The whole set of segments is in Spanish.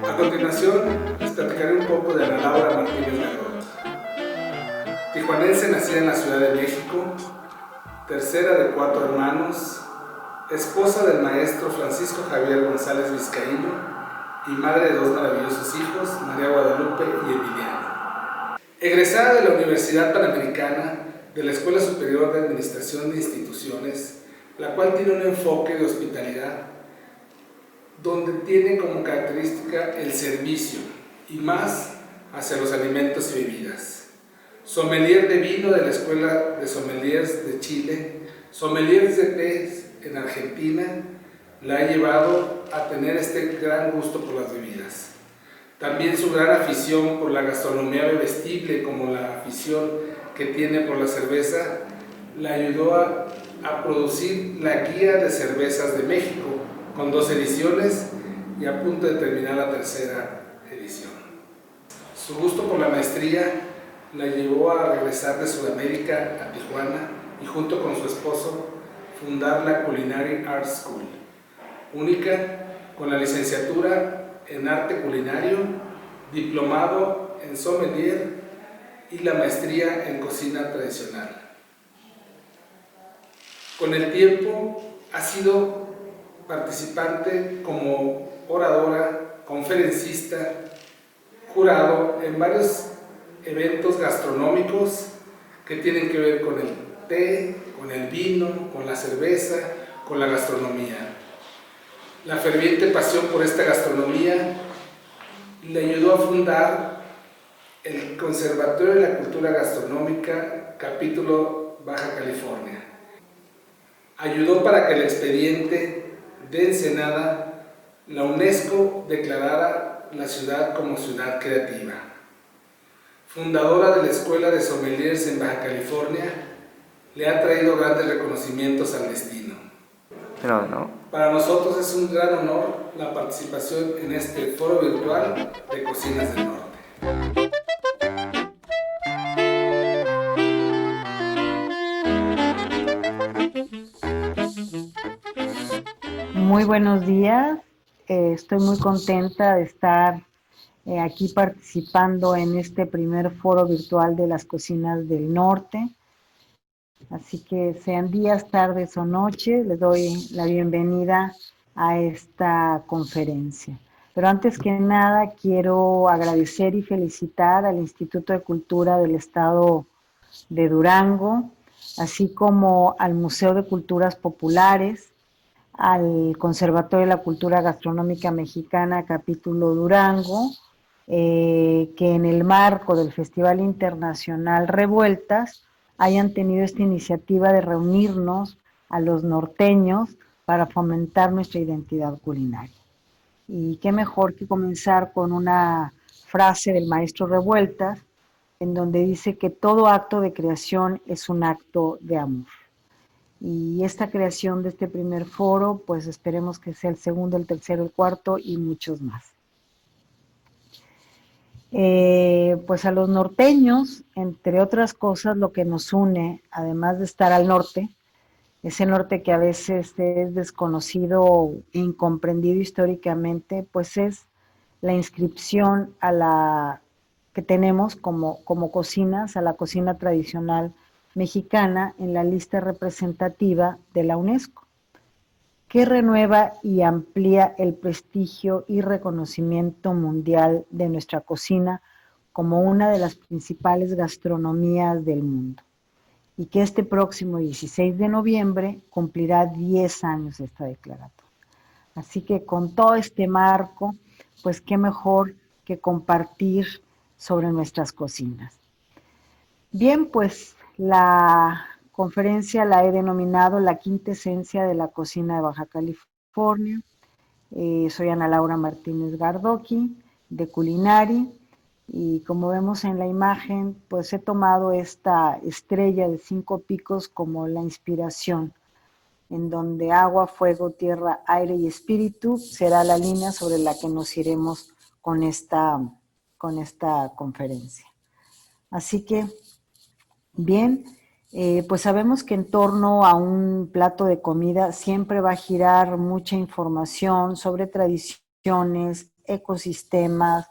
A continuación, les platicaré un poco de Ana Laura Martínez Gargot. Tijuanense, nacida en la Ciudad de México, tercera de 4 hermanos, esposa del maestro Francisco Javier González Vizcaíno y madre de 2 maravillosos hijos, María Guadalupe y Emiliano. Egresada de la Universidad Panamericana de la Escuela Superior de Administración de Instituciones, la cual tiene un enfoque de hospitalidad, donde tiene como característica el servicio y más hacia los alimentos y bebidas. Sommelier de vino de la Escuela de Sommeliers de Chile, sommeliers de té en Argentina, la ha llevado a tener este gran gusto por las bebidas. También su gran afición por la gastronomía bebestible, como la afición que tiene por la cerveza, la ayudó a producir la Guía de Cervezas de México, con 2 ediciones y a punto de terminar la 3ª edición. Su gusto por la maestría la llevó a regresar de Sudamérica a Tijuana y junto con su esposo fundar la Culinary Art School, única con la licenciatura en arte culinario, diplomado en sommelier y la maestría en cocina tradicional. Con el tiempo ha sido participante como oradora, conferencista, jurado en varios eventos gastronómicos que tienen que ver con el té, con el vino, con la cerveza, con la gastronomía. La ferviente pasión por esta gastronomía le ayudó a fundar el Conservatorio de la Cultura Gastronómica, capítulo Baja California. Ayudó para que el expediente de Ensenada, la UNESCO declarara la ciudad como ciudad creativa. Fundadora de la Escuela de Sommeliers en Baja California, le ha traído grandes reconocimientos al destino. Para nosotros es un gran honor la participación en este foro virtual de Cocinas del Norte. Muy buenos días, estoy muy contenta de estar aquí participando en este primer foro virtual de las Cocinas del Norte. Así que sean días, tardes o noches, les doy la bienvenida a esta conferencia. Pero antes que nada quiero agradecer y felicitar al Instituto de Cultura del Estado de Durango, así como al Museo de Culturas Populares, al Conservatorio de la Cultura Gastronómica Mexicana, capítulo Durango, que en el marco del Festival Internacional Revueltas hayan tenido esta iniciativa de reunirnos a los norteños para fomentar nuestra identidad culinaria. Y qué mejor que comenzar con una frase del maestro Revueltas, en donde dice que todo acto de creación es un acto de amor. Y esta creación de este primer foro, pues esperemos que sea el segundo, el tercero, el cuarto y muchos más. Pues a los norteños, entre otras cosas, lo que nos une, además de estar al norte, ese norte que a veces es desconocido e incomprendido históricamente, pues es la inscripción a la que tenemos como cocinas, a la cocina tradicional mexicana en la lista representativa de la UNESCO, que renueva y amplía el prestigio y reconocimiento mundial de nuestra cocina como una de las principales gastronomías del mundo, y que este próximo 16 de noviembre cumplirá 10 años esta declaratoria. Así que con todo este marco, pues qué mejor que compartir sobre nuestras cocinas. Bien, pues la conferencia la he denominado La quinta esencia de la cocina de Baja California. Soy Ana Laura Martínez Gardoqui, de Culinary, y como vemos en la imagen, pues he tomado esta estrella de 5 picos como la inspiración, en donde agua, fuego, tierra, aire y espíritu será la línea sobre la que nos iremos con esta conferencia. Así que Bien, pues sabemos que en torno a un plato de comida siempre va a girar mucha información sobre tradiciones, ecosistemas,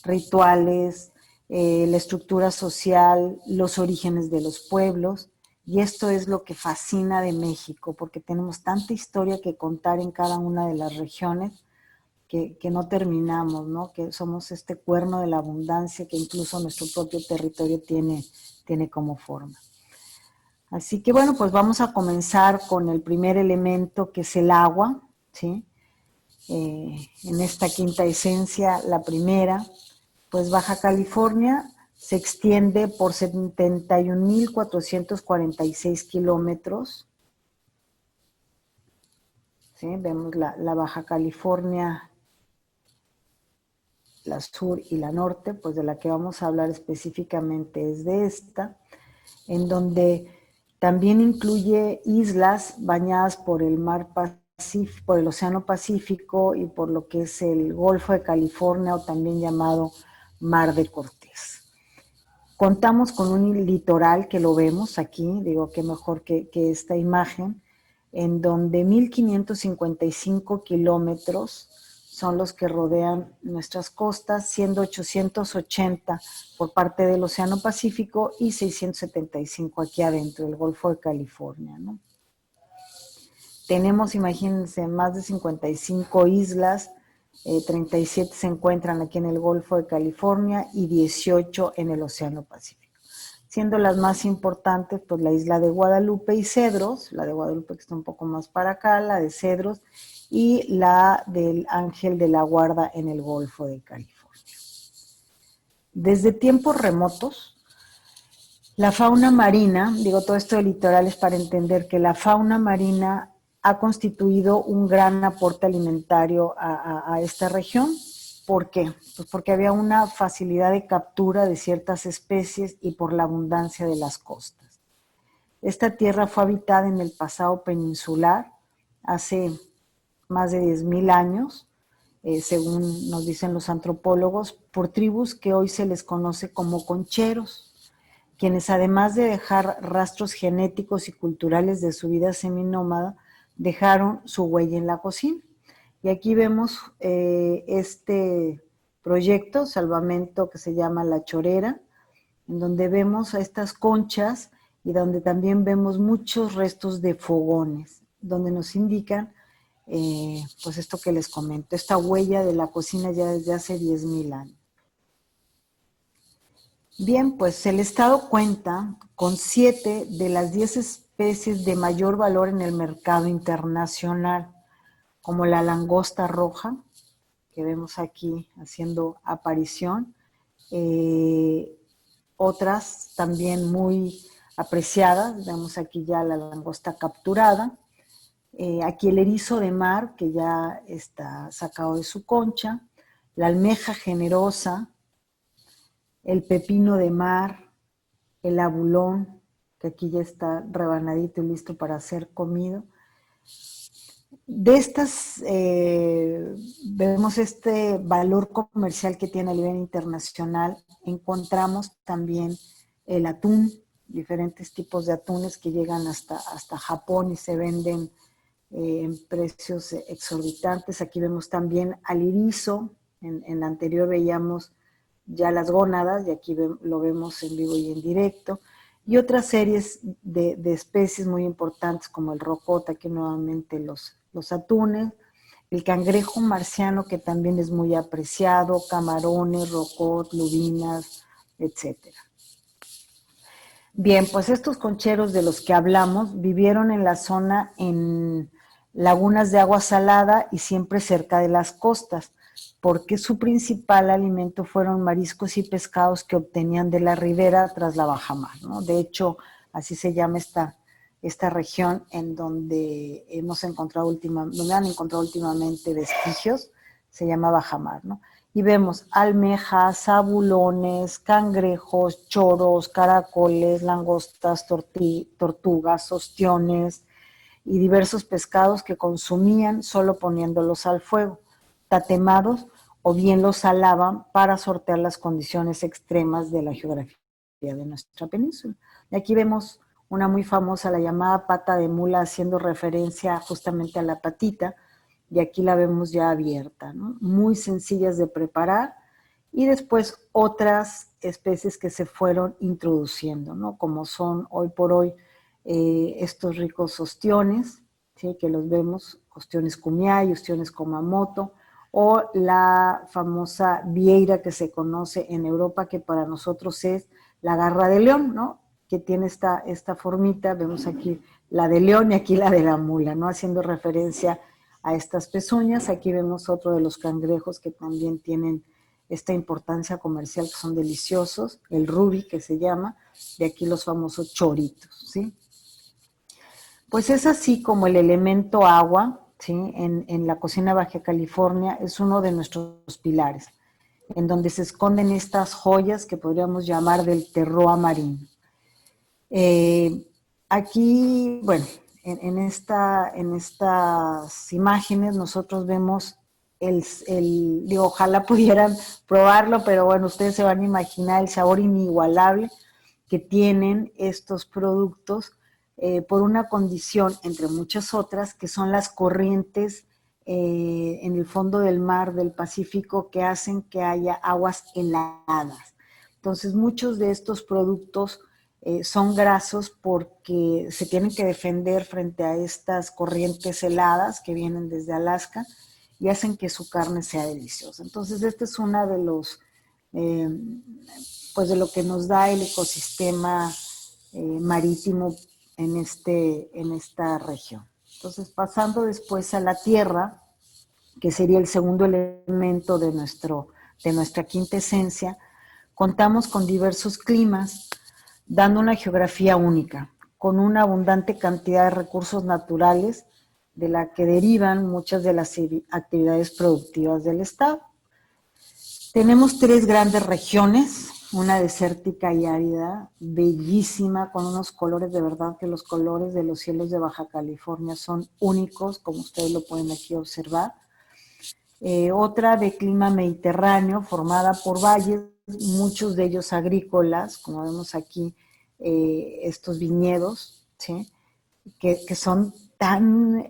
rituales, la estructura social, los orígenes de los pueblos. Y esto es lo que fascina de México, porque tenemos tanta historia que contar en cada una de las regiones que no terminamos, ¿no? Que somos este cuerno de la abundancia que incluso nuestro propio territorio tiene como forma. Así que bueno, pues vamos a comenzar con el primer elemento que es el agua, ¿sí? En esta quinta esencia, la primera, pues Baja California se extiende por 71.446 kilómetros, ¿sí? Vemos la Baja California, la sur y la norte, pues de la que vamos a hablar específicamente es de esta, en donde también incluye islas bañadas por el mar Pacífico, por el Océano Pacífico y por lo que es el Golfo de California o también llamado Mar de Cortés. Contamos con un litoral que lo vemos aquí, digo que mejor que esta imagen, en donde 1.555 kilómetros son los que rodean nuestras costas, siendo 880 por parte del Océano Pacífico y 675 aquí adentro, el Golfo de California, ¿no? Tenemos, imagínense, más de 55 islas, 37 se encuentran aquí en el Golfo de California y 18 en el Océano Pacífico. Siendo las más importantes, pues la isla de Guadalupe y Cedros, la de Guadalupe que está un poco más para acá, la de Cedros, y la del Ángel de la Guarda en el Golfo de California. Desde tiempos remotos, la fauna marina, digo todo esto de litorales para entender que la fauna marina ha constituido un gran aporte alimentario a esta región. ¿Por qué? Pues porque había una facilidad de captura de ciertas especies y por la abundancia de las costas. Esta tierra fue habitada en el pasado peninsular hace más de 10.000 años, según nos dicen los antropólogos, por tribus que hoy se les conoce como concheros, quienes además de dejar rastros genéticos y culturales de su vida seminómada, dejaron su huella en la cocina. Y aquí vemos este proyecto, salvamento que se llama La Chorera, en donde vemos a estas conchas y donde también vemos muchos restos de fogones, donde nos indican pues esto que les comento, esta huella de la cocina ya desde hace 10.000 años. Bien, pues el Estado cuenta con 7 de las 10 especies de mayor valor en el mercado internacional, como la langosta roja, que vemos aquí haciendo aparición, otras también muy apreciadas, vemos aquí ya la langosta capturada, aquí el erizo de mar, que ya está sacado de su concha, la almeja generosa, el pepino de mar, el abulón, que aquí ya está rebanadito y listo para ser comido. De estas, vemos este valor comercial que tiene a nivel internacional. Encontramos también el atún, diferentes tipos de atunes que llegan hasta Japón y se venden en precios exorbitantes. Aquí vemos también al erizo, en la anterior veíamos ya las gónadas y aquí lo vemos en vivo y en directo, y otras series de especies muy importantes como el rocoto, aquí nuevamente los atunes, el cangrejo marciano que también es muy apreciado, camarones, rocot, lubinas, etcétera. Bien, pues estos concheros de los que hablamos vivieron en la zona en lagunas de agua salada y siempre cerca de las costas, porque su principal alimento fueron mariscos y pescados que obtenían de la ribera tras la bajamar, ¿no? De hecho, así se llama esta región en donde donde han encontrado últimamente vestigios, se llama bajamar, ¿no? Y vemos almejas, abulones, cangrejos, choros, caracoles, langostas, tortugas, ostiones y diversos pescados que consumían solo poniéndolos al fuego, tatemados, o bien los salaban para sortear las condiciones extremas de la geografía de nuestra península. Y aquí vemos una muy famosa, la llamada pata de mula, haciendo referencia justamente a la patita, y aquí la vemos ya abierta, ¿no? Muy sencillas de preparar, y después otras especies que se fueron introduciendo, ¿no? Como son hoy por hoy estos ricos ostiones, ¿sí? Que los vemos, ostiones kumiai, ostiones komamoto, o la famosa vieira que se conoce en Europa, que para nosotros es la garra de león, ¿no? Que tiene esta formita, vemos aquí la de león y aquí la de la mula, ¿no? Haciendo referencia a estas pezuñas. Aquí vemos otro de los cangrejos que también tienen esta importancia comercial, que son deliciosos, el ruby que se llama, de aquí los famosos choritos, ¿sí? Pues es así como el elemento agua, ¿sí? En la cocina Baja California es uno de nuestros pilares, en donde se esconden estas joyas que podríamos llamar del terroir marino. Eh, Aquí, bueno, en estas imágenes nosotros vemos digo, ojalá pudieran probarlo, pero bueno, ustedes se van a imaginar el sabor inigualable que tienen estos productos por una condición, entre muchas otras, que son las corrientes en el fondo del mar del Pacífico que hacen que haya aguas heladas. Entonces, muchos de estos productos son grasos porque se tienen que defender frente a estas corrientes heladas que vienen desde Alaska y hacen que su carne sea deliciosa. Entonces, este es una de los, eh, pues de lo que nos da el ecosistema marítimo en esta región. Entonces, pasando después a la tierra, que sería el segundo elemento de nuestra quinta esencia, contamos con diversos climas, dando una geografía única, con una abundante cantidad de recursos naturales de la que derivan muchas de las actividades productivas del estado. Tenemos 3 grandes regiones, una desértica y árida, bellísima, con unos colores, de verdad que los colores de los cielos de Baja California son únicos, como ustedes lo pueden aquí observar. Otra de clima mediterráneo, formada por valles, muchos de ellos agrícolas, como vemos aquí, estos viñedos, ¿sí? que son tan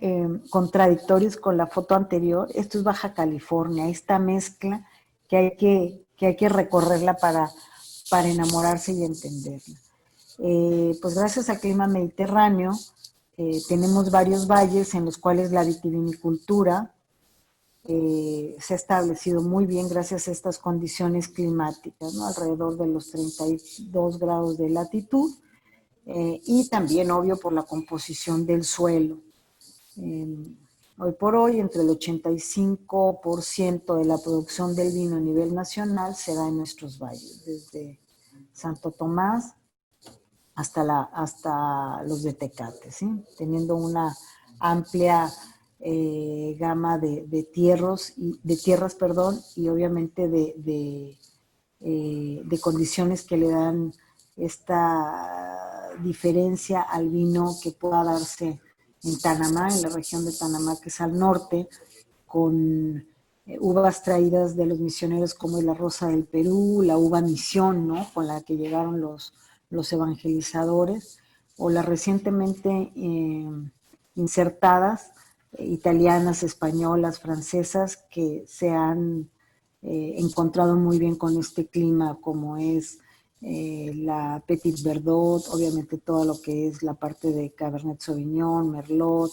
contradictorios con la foto anterior. Esto es Baja California, esta mezcla que hay que recorrerla para enamorarse y entenderla. Pues gracias al clima mediterráneo tenemos varios valles en los cuales la vitivinicultura se ha establecido muy bien gracias a estas condiciones climáticas, ¿no? Alrededor de los 32 grados de latitud, y también, obvio, por la composición del suelo. Hoy por hoy, entre el 85% de la producción del vino a nivel nacional se da en nuestros valles, desde Santo Tomás hasta los de Tecate, ¿sí? Teniendo una amplia gama de tierras, y obviamente de condiciones que le dan esta diferencia al vino que pueda darse en Tanamá, en la región de Tanamá, que es al norte, con uvas traídas de los misioneros como es la Rosa del Perú, la uva Misión, ¿no? Con la que llegaron los evangelizadores, o las recientemente insertadas, italianas, españolas, francesas, que se han encontrado muy bien con este clima, como es la Petit Verdot, obviamente todo lo que es la parte de Cabernet Sauvignon, Merlot,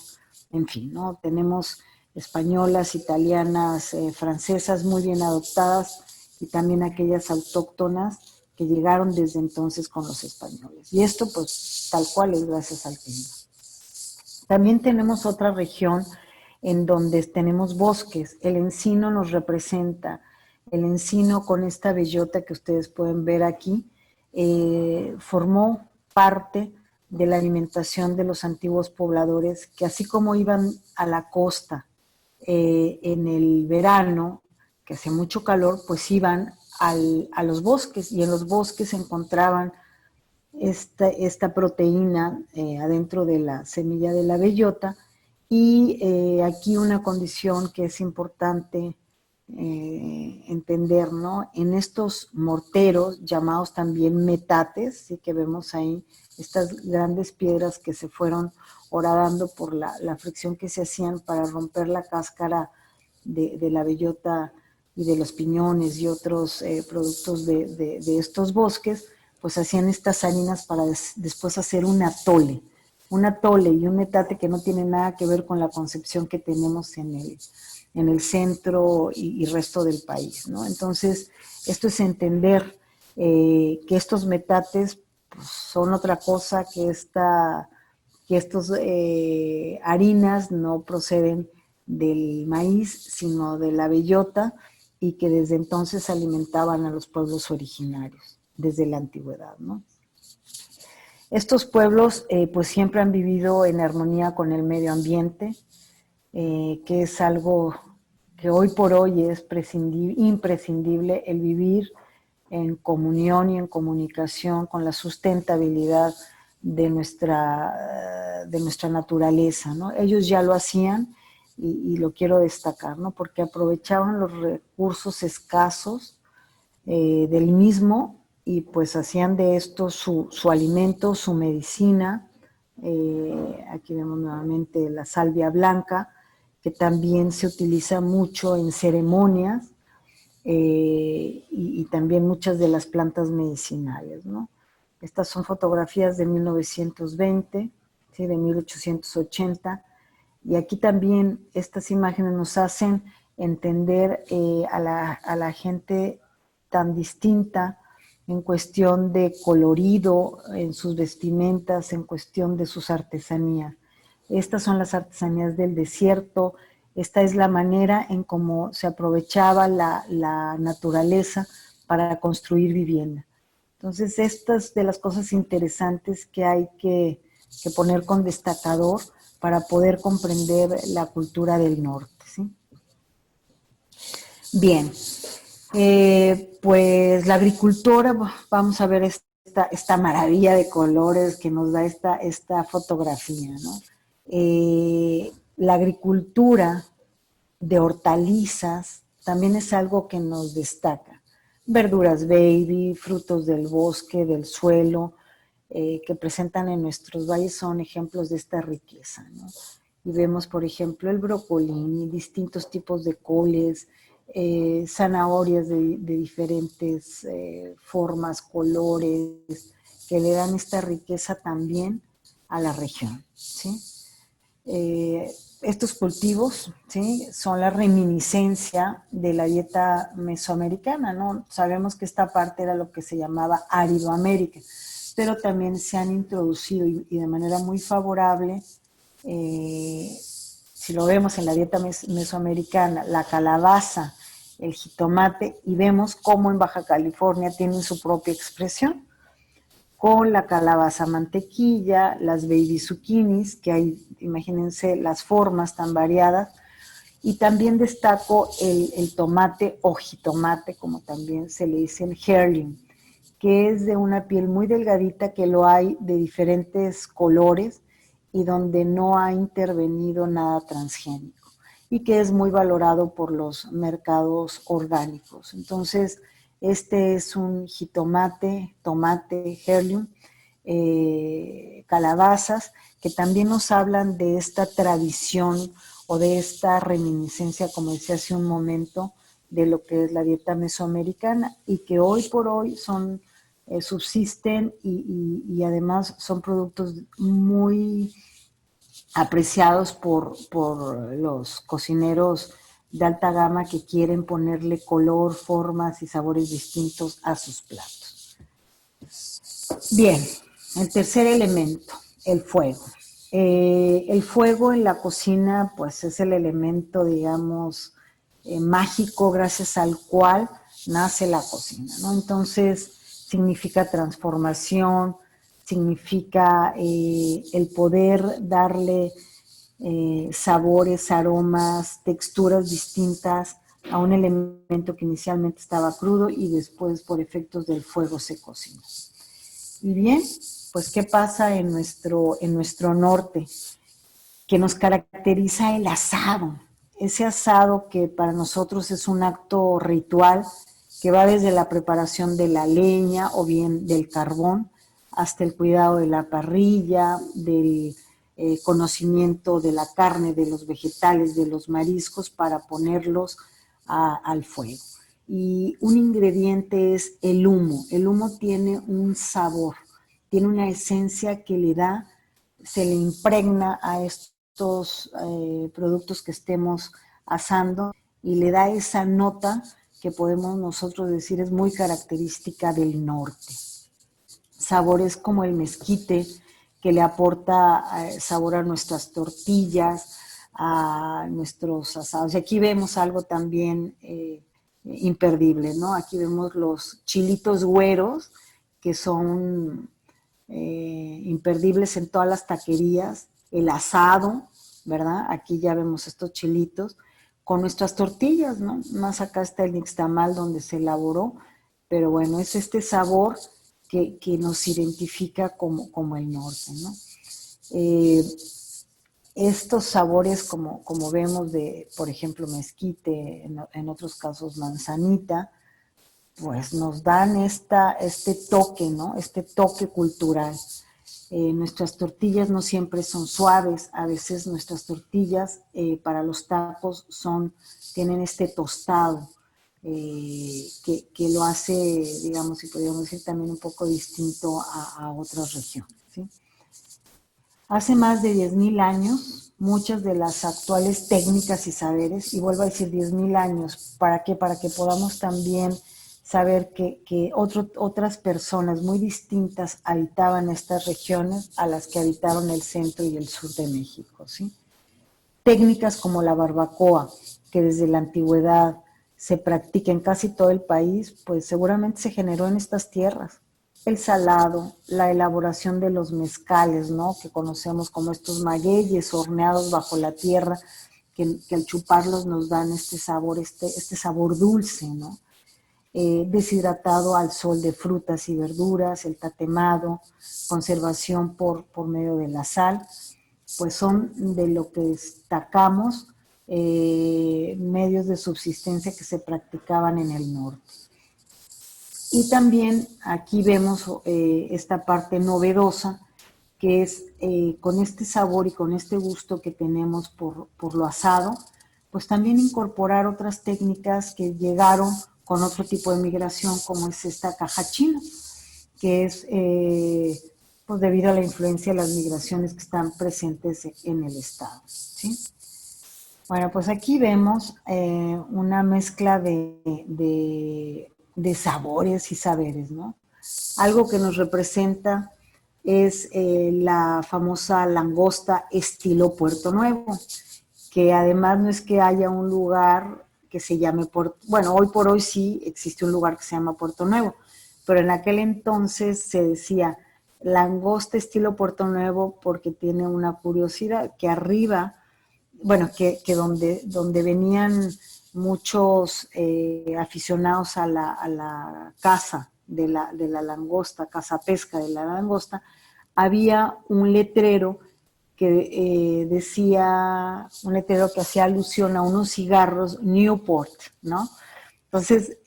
en fin, ¿no? Tenemos españolas, italianas, francesas muy bien adoptadas, y también aquellas autóctonas que llegaron desde entonces con los españoles. Y esto pues tal cual es gracias al clima. También tenemos otra región en donde tenemos bosques. El encino nos representa. El encino, con esta bellota que ustedes pueden ver aquí, formó parte de la alimentación de los antiguos pobladores, que así como iban a la costa en el verano, que hacía mucho calor, pues iban a los bosques, y en los bosques se encontraban esta proteína adentro de la semilla de la bellota. Y aquí una condición que es importante entender, ¿no? En estos morteros, llamados también metates, ¿sí? Que vemos ahí, estas grandes piedras que se fueron horadando por la fricción que se hacían para romper la cáscara de la bellota y de los piñones y otros productos de estos bosques, pues hacían estas harinas para después hacer un atole y un metate que no tiene nada que ver con la concepción que tenemos en el centro y resto del país, ¿no? Entonces, esto es entender que estos metates pues, son otra cosa que estos harinas no proceden del maíz, sino de la bellota, y que desde entonces alimentaban a los pueblos originarios, desde la antigüedad, ¿no? Estos pueblos pues siempre han vivido en armonía con el medio ambiente, que es algo que hoy por hoy es imprescindible, el vivir en comunión y en comunicación con la sustentabilidad de nuestra naturaleza, ¿no? Ellos ya lo hacían y lo quiero destacar, ¿no? Porque aprovechaban los recursos escasos del mismo y pues hacían de esto su alimento, su medicina. Aquí vemos nuevamente la salvia blanca, que también se utiliza mucho en ceremonias y también muchas de las plantas medicinales, ¿no? Estas son fotografías de 1920, ¿sí? De 1880, y aquí también estas imágenes nos hacen entender a la gente tan distinta en cuestión de colorido, en sus vestimentas, en cuestión de sus artesanías. Estas son las artesanías del desierto, esta es la manera en cómo se aprovechaba la naturaleza para construir vivienda. Entonces, estas de las cosas interesantes que hay que poner con destacador para poder comprender la cultura del norte, ¿sí? Bien, pues la agricultura, vamos a ver esta maravilla de colores que nos da esta fotografía, ¿no? La agricultura de hortalizas también es algo que nos destaca. Verduras baby, frutos del bosque, del suelo, que presentan en nuestros valles son ejemplos de esta riqueza, ¿no? Y vemos, por ejemplo, el brocolín, distintos tipos de coles, zanahorias de diferentes formas, colores, que le dan esta riqueza también a la región, ¿sí? Estos cultivos, ¿sí? Son la reminiscencia de la dieta mesoamericana, ¿no? Sabemos que esta parte era lo que se llamaba Aridoamérica, pero también se han introducido y de manera muy favorable, si lo vemos en la dieta mesoamericana, la calabaza, el jitomate, y vemos cómo en Baja California tienen su propia expresión, con la calabaza mantequilla, las baby zucchinis, que hay, imagínense las formas tan variadas, y también destaco el tomate o jitomate, como también se le dice el heirloom, que es de una piel muy delgadita, que lo hay de diferentes colores y donde no ha intervenido nada transgénico y que es muy valorado por los mercados orgánicos. Entonces, este es un jitomate, tomate, heirloom, calabazas, que también nos hablan de esta tradición o de esta reminiscencia, como decía hace un momento, de lo que es la dieta mesoamericana y que hoy por hoy son, subsisten y además son productos muy apreciados por los cocineros de alta gama que quieren ponerle color, formas y sabores distintos a sus platos. Bien, el tercer elemento, el fuego. El fuego en la cocina pues es el elemento, digamos, mágico gracias al cual nace la cocina, ¿no? Entonces significa transformación, significa el poder darle sabores, aromas, texturas distintas a un elemento que inicialmente estaba crudo y después por efectos del fuego se cocina. Y bien, pues ¿qué pasa en nuestro norte? Que nos caracteriza el asado, ese asado que para nosotros es un acto ritual, que va desde la preparación de la leña o bien del carbón, hasta el cuidado de la parrilla, del conocimiento de la carne, de los vegetales, de los mariscos, para ponerlos al fuego. Y un ingrediente es el humo. El humo tiene un sabor, tiene una esencia que le da, se le impregna a estos productos que estemos asando y le da esa nota que podemos nosotros decir es muy característica del norte. Sabores como el mezquite, que le aporta sabor a nuestras tortillas, a nuestros asados. Y aquí vemos algo también imperdible, ¿no? Aquí vemos los chilitos güeros, que son imperdibles en todas las taquerías, el asado, ¿verdad? Aquí ya vemos estos chilitos, con nuestras tortillas, ¿no? Más acá está el nixtamal donde se elaboró, pero bueno, es este sabor que nos identifica como el norte, ¿no? Estos sabores, como vemos de, por ejemplo, mezquite, en otros casos manzanita, pues nos dan este toque, ¿no? Este toque cultural. Nuestras tortillas no siempre son suaves, a veces nuestras tortillas para los tacos tienen este tostado que lo hace, digamos, si podríamos decir, también un poco distinto a otras regiones, ¿sí? Hace más de 10,000 años, muchas de las actuales técnicas y saberes, y vuelvo a decir 10,000 años, ¿para qué? Para que podamos también saber que otras personas muy distintas habitaban estas regiones a las que habitaron el centro y el sur de México, ¿sí? Técnicas como la barbacoa, que desde la antigüedad se practica en casi todo el país, pues seguramente se generó en estas tierras. El salado, la elaboración de los mezcales, ¿no? Que conocemos como estos magueyes horneados bajo la tierra, que al chuparlos nos dan este sabor dulce, ¿no? Deshidratado al sol de frutas y verduras, el tatemado, conservación por medio de la sal, pues son de lo que destacamos medios de subsistencia que se practicaban en el norte. Y también aquí vemos esta parte novedosa, que es con este sabor y con este gusto que tenemos por lo asado, pues también incorporar otras técnicas que llegaron con otro tipo de migración, como es esta caja china, que es pues debido a la influencia de las migraciones que están presentes en el estado, ¿sí? Bueno, pues aquí vemos una mezcla de sabores y saberes, ¿no? Algo que nos representa es la famosa langosta estilo Puerto Nuevo, que además no es que haya un lugar que se llame bueno, hoy por hoy sí existe un lugar que se llama Puerto Nuevo, pero en aquel entonces se decía langosta estilo Puerto Nuevo porque tiene una curiosidad, que arriba, bueno, que donde venían muchos aficionados a la caza de la langosta, caza pesca de la langosta, había un letrero que decía, un letrero que hacía alusión a unos cigarros Newport, ¿no? Entonces,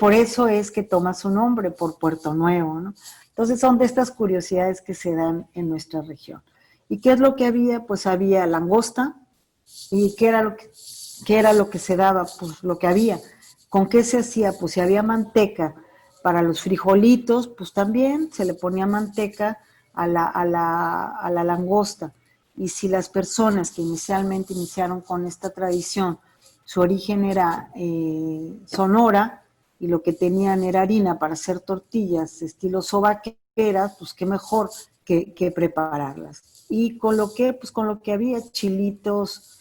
por eso es que toma su nombre, por Puerto Nuevo, ¿no? Entonces, son de estas curiosidades que se dan en nuestra región. ¿Y qué es lo que había? Pues había langosta. ¿Y qué era lo que se daba? Pues lo que había. ¿Con qué se hacía? Pues si había manteca para los frijolitos, pues también se le ponía manteca a la langosta. Y si las personas que inicialmente iniciaron con esta tradición, su origen era Sonora, y lo que tenían era harina para hacer tortillas estilo sobaqueras, pues qué mejor que prepararlas. Y con lo que había, chilitos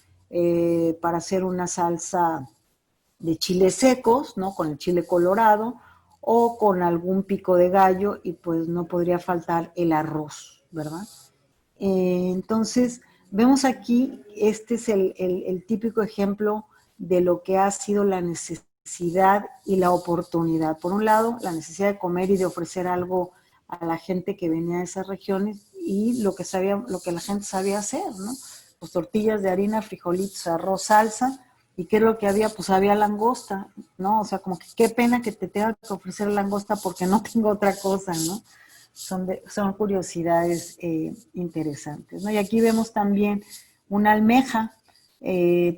para hacer una salsa de chiles secos, ¿no? Con el chile colorado, o con algún pico de gallo, y pues no podría faltar el arroz, ¿verdad? Entonces, vemos aquí, este es el típico ejemplo de lo que ha sido la necesidad y la oportunidad. Por un lado, la necesidad de comer y de ofrecer algo a la gente que venía de esas regiones, y lo que la gente sabía hacer, ¿no? pues tortillas de harina, frijolitos, arroz, salsa. ¿Y qué es lo que había? Pues había langosta, ¿no? O sea, como que qué pena que te tenga que ofrecer langosta porque no tengo otra cosa, ¿no? Son curiosidades interesantes, ¿no? Y aquí vemos también una almeja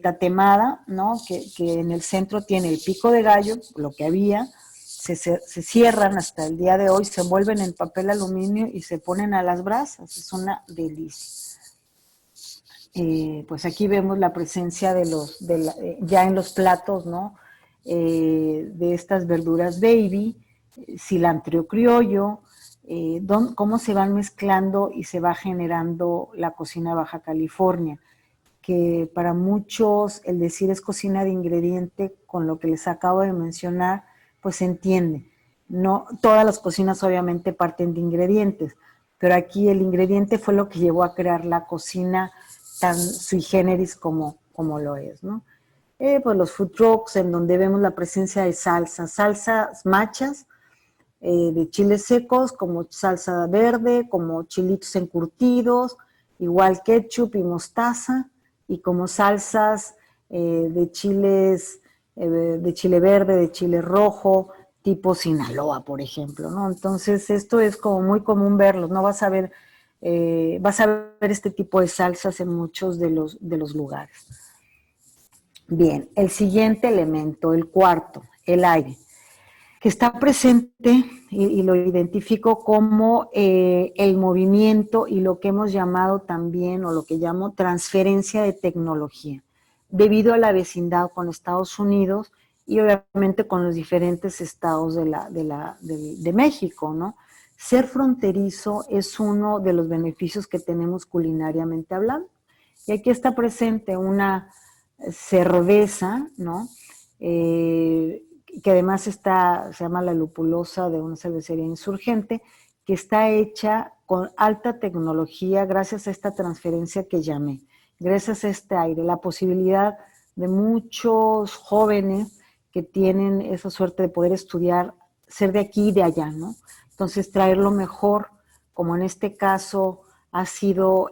tatemada, ¿no? Que en el centro tiene el pico de gallo, lo que había, se cierran hasta el día de hoy, se envuelven en papel aluminio y se ponen a las brasas. Es una delicia. Pues aquí vemos la presencia ya en los platos, ¿no? De estas verduras baby, cilantro criollo, cómo se van mezclando y se va generando la cocina de Baja California, que para muchos el decir es cocina de ingrediente, con lo que les acabo de mencionar, pues se entiende. No, todas las cocinas obviamente parten de ingredientes, pero aquí el ingrediente fue lo que llevó a crear la cocina tan sui generis como lo es, ¿no? Pues los food trucks, en donde vemos la presencia de salsas machas, de chiles secos, como salsa verde, como chilitos encurtidos, igual ketchup y mostaza, y como salsas de chiles, de chile verde, de chile rojo, tipo Sinaloa, por ejemplo, ¿no? Entonces, esto es como muy común verlos, ¿no? Vas a ver este tipo de salsas en muchos de los lugares. Bien, el siguiente elemento, el cuarto, el aire, que está presente y lo identifico como el movimiento y lo que hemos llamado también, o lo que llamo transferencia de tecnología, debido a la vecindad con Estados Unidos y obviamente con los diferentes estados de México, ¿no? Ser fronterizo es uno de los beneficios que tenemos culinariamente hablando. Y aquí está presente una cerveza, ¿no? Que además se llama La Lupulosa, de una cervecería Insurgente, que está hecha con alta tecnología gracias a esta transferencia que llamé, gracias a este aire, la posibilidad de muchos jóvenes que tienen esa suerte de poder estudiar, ser de aquí y de allá, ¿no? Entonces traer lo mejor, como en este caso ha sido,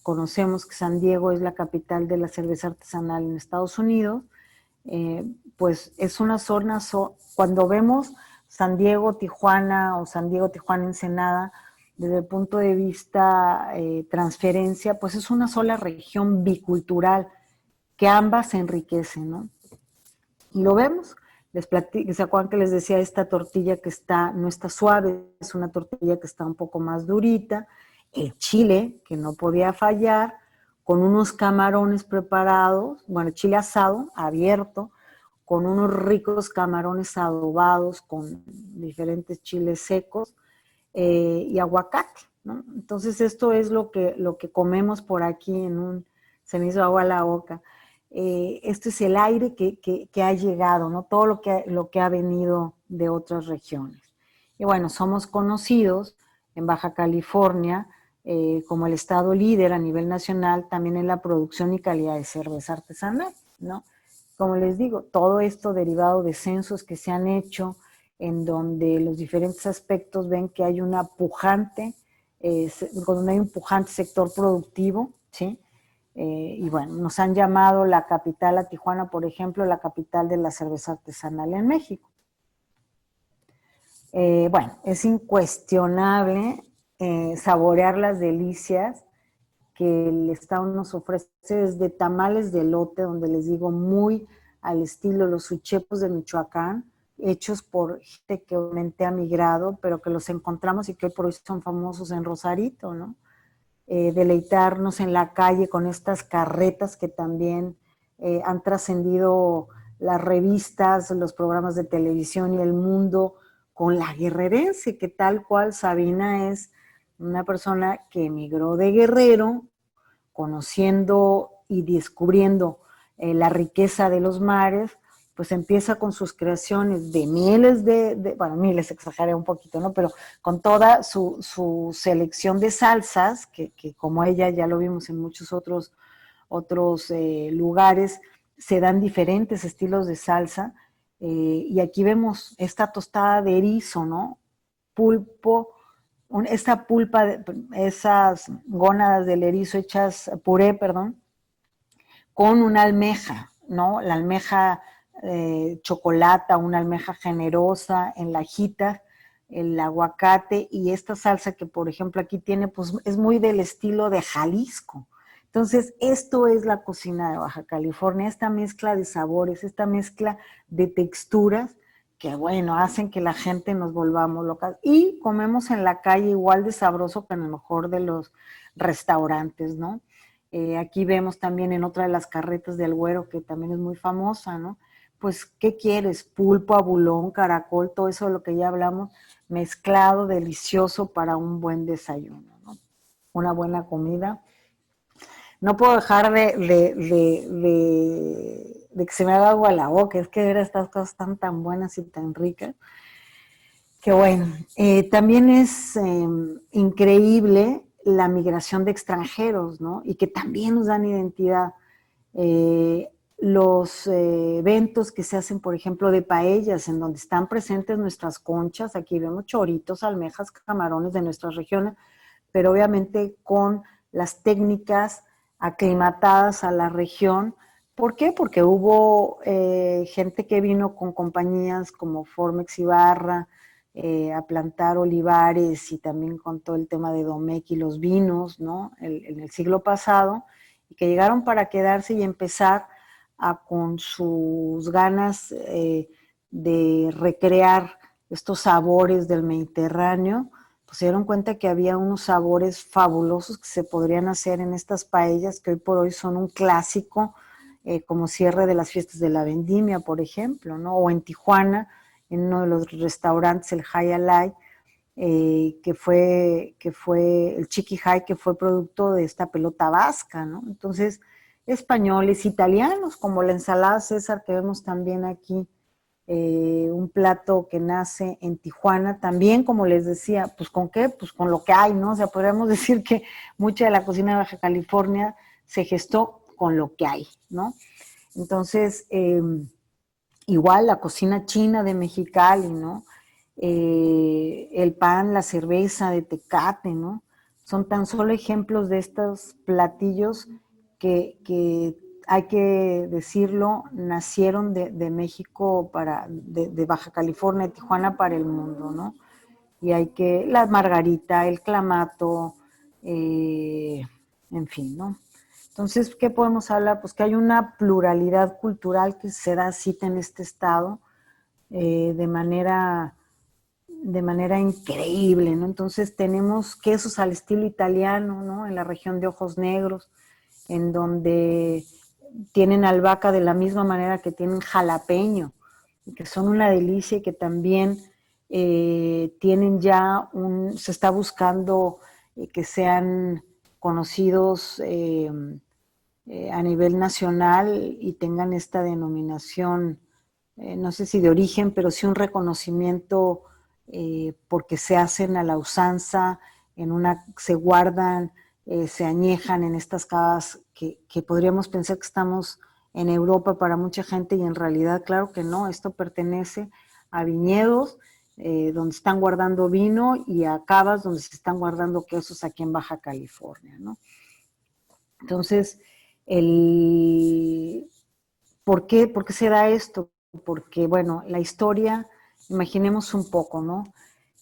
conocemos que San Diego es la capital de la cerveza artesanal en Estados Unidos, pues es una zona, cuando vemos San Diego, Tijuana o San Diego, Tijuana, Ensenada, desde el punto de vista transferencia, pues es una sola región bicultural que ambas se enriquecen, ¿no? Y lo vemos. ¿Se acuerdan que les decía esta tortilla que no está suave, es una tortilla que está un poco más durita? El chile, que no podía fallar, con unos camarones preparados, bueno, chile asado, abierto, con unos ricos camarones adobados con diferentes chiles secos y aguacate, ¿no? Entonces esto es lo que comemos por aquí se me hizo agua a la boca. Este es el aire que ha llegado, ¿no? Todo lo que ha venido de otras regiones. Y bueno, somos conocidos en Baja California como el estado líder a nivel nacional también en la producción y calidad de cerveza artesanal, ¿no? Como les digo, todo esto derivado de censos que se han hecho en donde los diferentes aspectos ven que hay una pujante, donde hay un pujante sector productivo, ¿sí? Y bueno, nos han llamado la capital, a Tijuana, por ejemplo, la capital de la cerveza artesanal en México. Bueno, es incuestionable saborear las delicias que el Estado nos ofrece, desde tamales de elote, donde les digo muy al estilo los uchepos de Michoacán, hechos por gente que obviamente ha migrado, pero que los encontramos y que hoy por hoy son famosos en Rosarito, ¿no? Deleitarnos en la calle con estas carretas que también han trascendido las revistas, los programas de televisión y el mundo, con la guerrerense, que tal cual Sabina es una persona que emigró de Guerrero, conociendo y descubriendo la riqueza de los mares, pues empieza con sus creaciones de miles bueno, miles exageré un poquito, ¿no? Pero con toda su selección de salsas, que como ella ya lo vimos en muchos otros lugares, se dan diferentes estilos de salsa, y aquí vemos esta tostada de erizo, ¿no? Pulpo esta pulpa, esas gónadas del erizo hechas puré, perdón, con una almeja, ¿no? La almeja chocolata, una almeja generosa, en la ajita, el aguacate y esta salsa que, por ejemplo, aquí tiene, pues es muy del estilo de Jalisco. Entonces, esto es la cocina de Baja California, esta mezcla de sabores, esta mezcla de texturas que, bueno, hacen que la gente nos volvamos locas. Y comemos en la calle igual de sabroso que en el mejor de los restaurantes, ¿no? Aquí vemos también en otra de las carretas del Güero, que también es muy famosa, ¿no? Pues, ¿qué quieres? Pulpo, abulón, caracol, todo eso de lo que ya hablamos, mezclado, delicioso para un buen desayuno, ¿no? Una buena comida. No puedo dejar de que se me haga agua a la boca, es que ver estas cosas tan buenas y tan ricas. Que bueno, también es increíble la migración de extranjeros, ¿no? Y que también nos dan identidad. Los eventos que se hacen, por ejemplo, de paellas, en donde están presentes nuestras conchas, aquí vemos choritos, almejas, camarones de nuestras regiones, pero obviamente con las técnicas aclimatadas a la región. ¿Por qué? Porque hubo gente que vino con compañías como Formex Ibarra a plantar olivares y también con todo el tema de Domecq y los vinos, ¿no? En el siglo pasado, y que llegaron para quedarse y empezar con sus ganas de recrear estos sabores del Mediterráneo, pues se dieron cuenta que había unos sabores fabulosos que se podrían hacer en estas paellas que hoy por hoy son un clásico, como cierre de las fiestas de la vendimia, por ejemplo, ¿no? O en Tijuana, en uno de los restaurantes, el High Alay, que fue el Chiqui High, que fue producto de esta pelota vasca, ¿no? Entonces, españoles, italianos, como la ensalada César que vemos también aquí, un plato que nace en Tijuana, también, como les decía, pues ¿con qué? Pues con lo que hay, ¿no? O sea, podríamos decir que mucha de la cocina de Baja California se gestó con lo que hay, ¿no? Entonces, igual la cocina china de Mexicali, ¿no? El pan, la cerveza de Tecate, ¿no? Son tan solo ejemplos de estos platillos que hay que decirlo, nacieron de México de Baja California, de Tijuana para el mundo, ¿no? Y hay que, la margarita, el clamato, eh, en fin, ¿no? Entonces, ¿qué podemos hablar? Pues que hay una pluralidad cultural que se da cita en este estado eh, de manera de manera increíble, ¿no? Entonces tenemos quesos al estilo italiano, ¿no? En la región de Ojos Negros, en donde tienen albahaca de la misma manera que tienen jalapeño, que son una delicia y que también tienen ya se está buscando que sean conocidos a nivel nacional y tengan esta denominación, no sé si de origen, pero sí un reconocimiento porque se hacen a la usanza, se guardan, se añejan en estas cavas que podríamos pensar que estamos en Europa para mucha gente y en realidad, claro que no, esto pertenece a viñedos donde están guardando vino y a cavas donde se están guardando quesos aquí en Baja California, ¿no? Entonces, el, ¿por qué se da esto? Porque, bueno, la historia, imaginemos un poco, ¿no?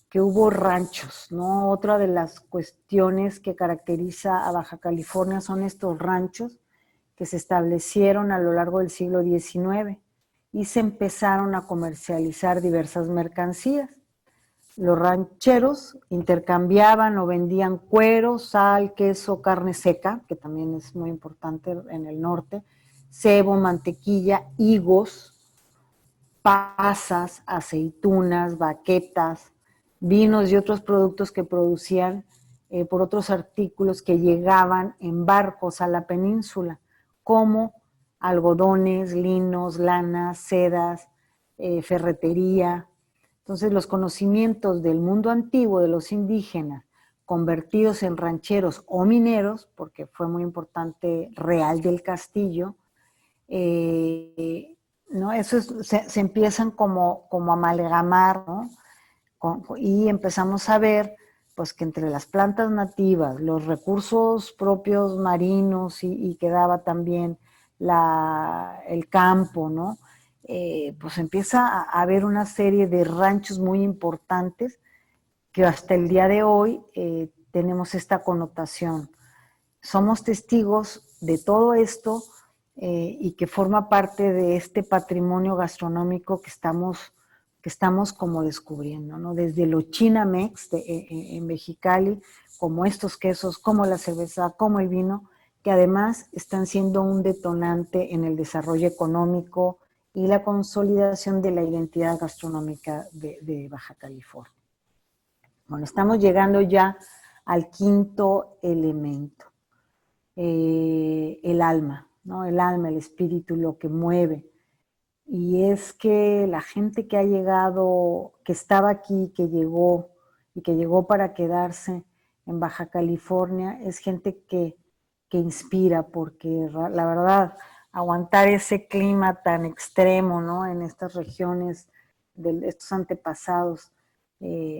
Que hubo ranchos, ¿no? Otra de las cuestiones que caracteriza a Baja California son estos ranchos que se establecieron a lo largo del siglo XIX y se empezaron a comercializar diversas mercancías. Los rancheros intercambiaban o vendían cuero, sal, queso, carne seca, que también es muy importante en el norte, cebo, mantequilla, higos, pasas, aceitunas, baquetas, vinos y otros productos que producían por otros artículos que llegaban en barcos a la península, como algodones, linos, lanas, sedas, ferretería. Entonces, los conocimientos del mundo antiguo de los indígenas convertidos en rancheros o mineros, porque fue muy importante Real del Castillo, ¿no? Eso se empiezan como a amalgamar, ¿no? Y empezamos a ver pues que entre las plantas nativas, los recursos propios marinos y que daba también el campo, ¿no? Pues empieza a haber una serie de ranchos muy importantes que hasta el día de hoy tenemos esta connotación. Somos testigos de todo esto y que forma parte de este patrimonio gastronómico que estamos como descubriendo, ¿no? Desde los Chinamex en Mexicali, como estos quesos, como la cerveza, como el vino, que además están siendo un detonante en el desarrollo económico y la consolidación de la identidad gastronómica de Baja California. Bueno, estamos llegando ya al quinto elemento, el alma, ¿no? El alma, el espíritu, lo que mueve. Y es que la gente que ha llegado, que estaba aquí, que llegó y que llegó para quedarse en Baja California, es gente que inspira, porque la verdad, aguantar ese clima tan extremo, ¿no? En estas regiones de estos antepasados,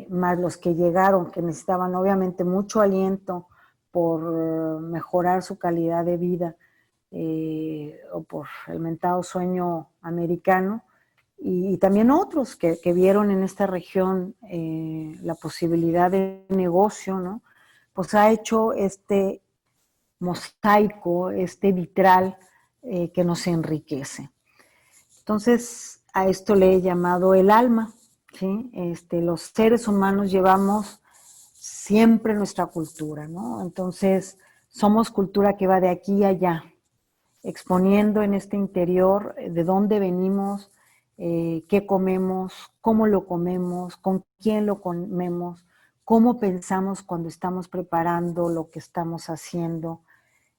más los que llegaron, que necesitaban obviamente mucho aliento por mejorar su calidad de vida, o por el mentado sueño americano, y también otros que vieron en esta región la posibilidad de negocio, ¿no? Pues ha hecho este mosaico, este vitral que nos enriquece. Entonces, a esto le he llamado el alma, ¿sí? Los seres humanos llevamos siempre nuestra cultura, ¿no? Entonces, somos cultura que va de aquí a allá, exponiendo en este interior de dónde venimos, qué comemos, cómo lo comemos, con quién lo comemos, cómo pensamos cuando estamos preparando lo que estamos haciendo,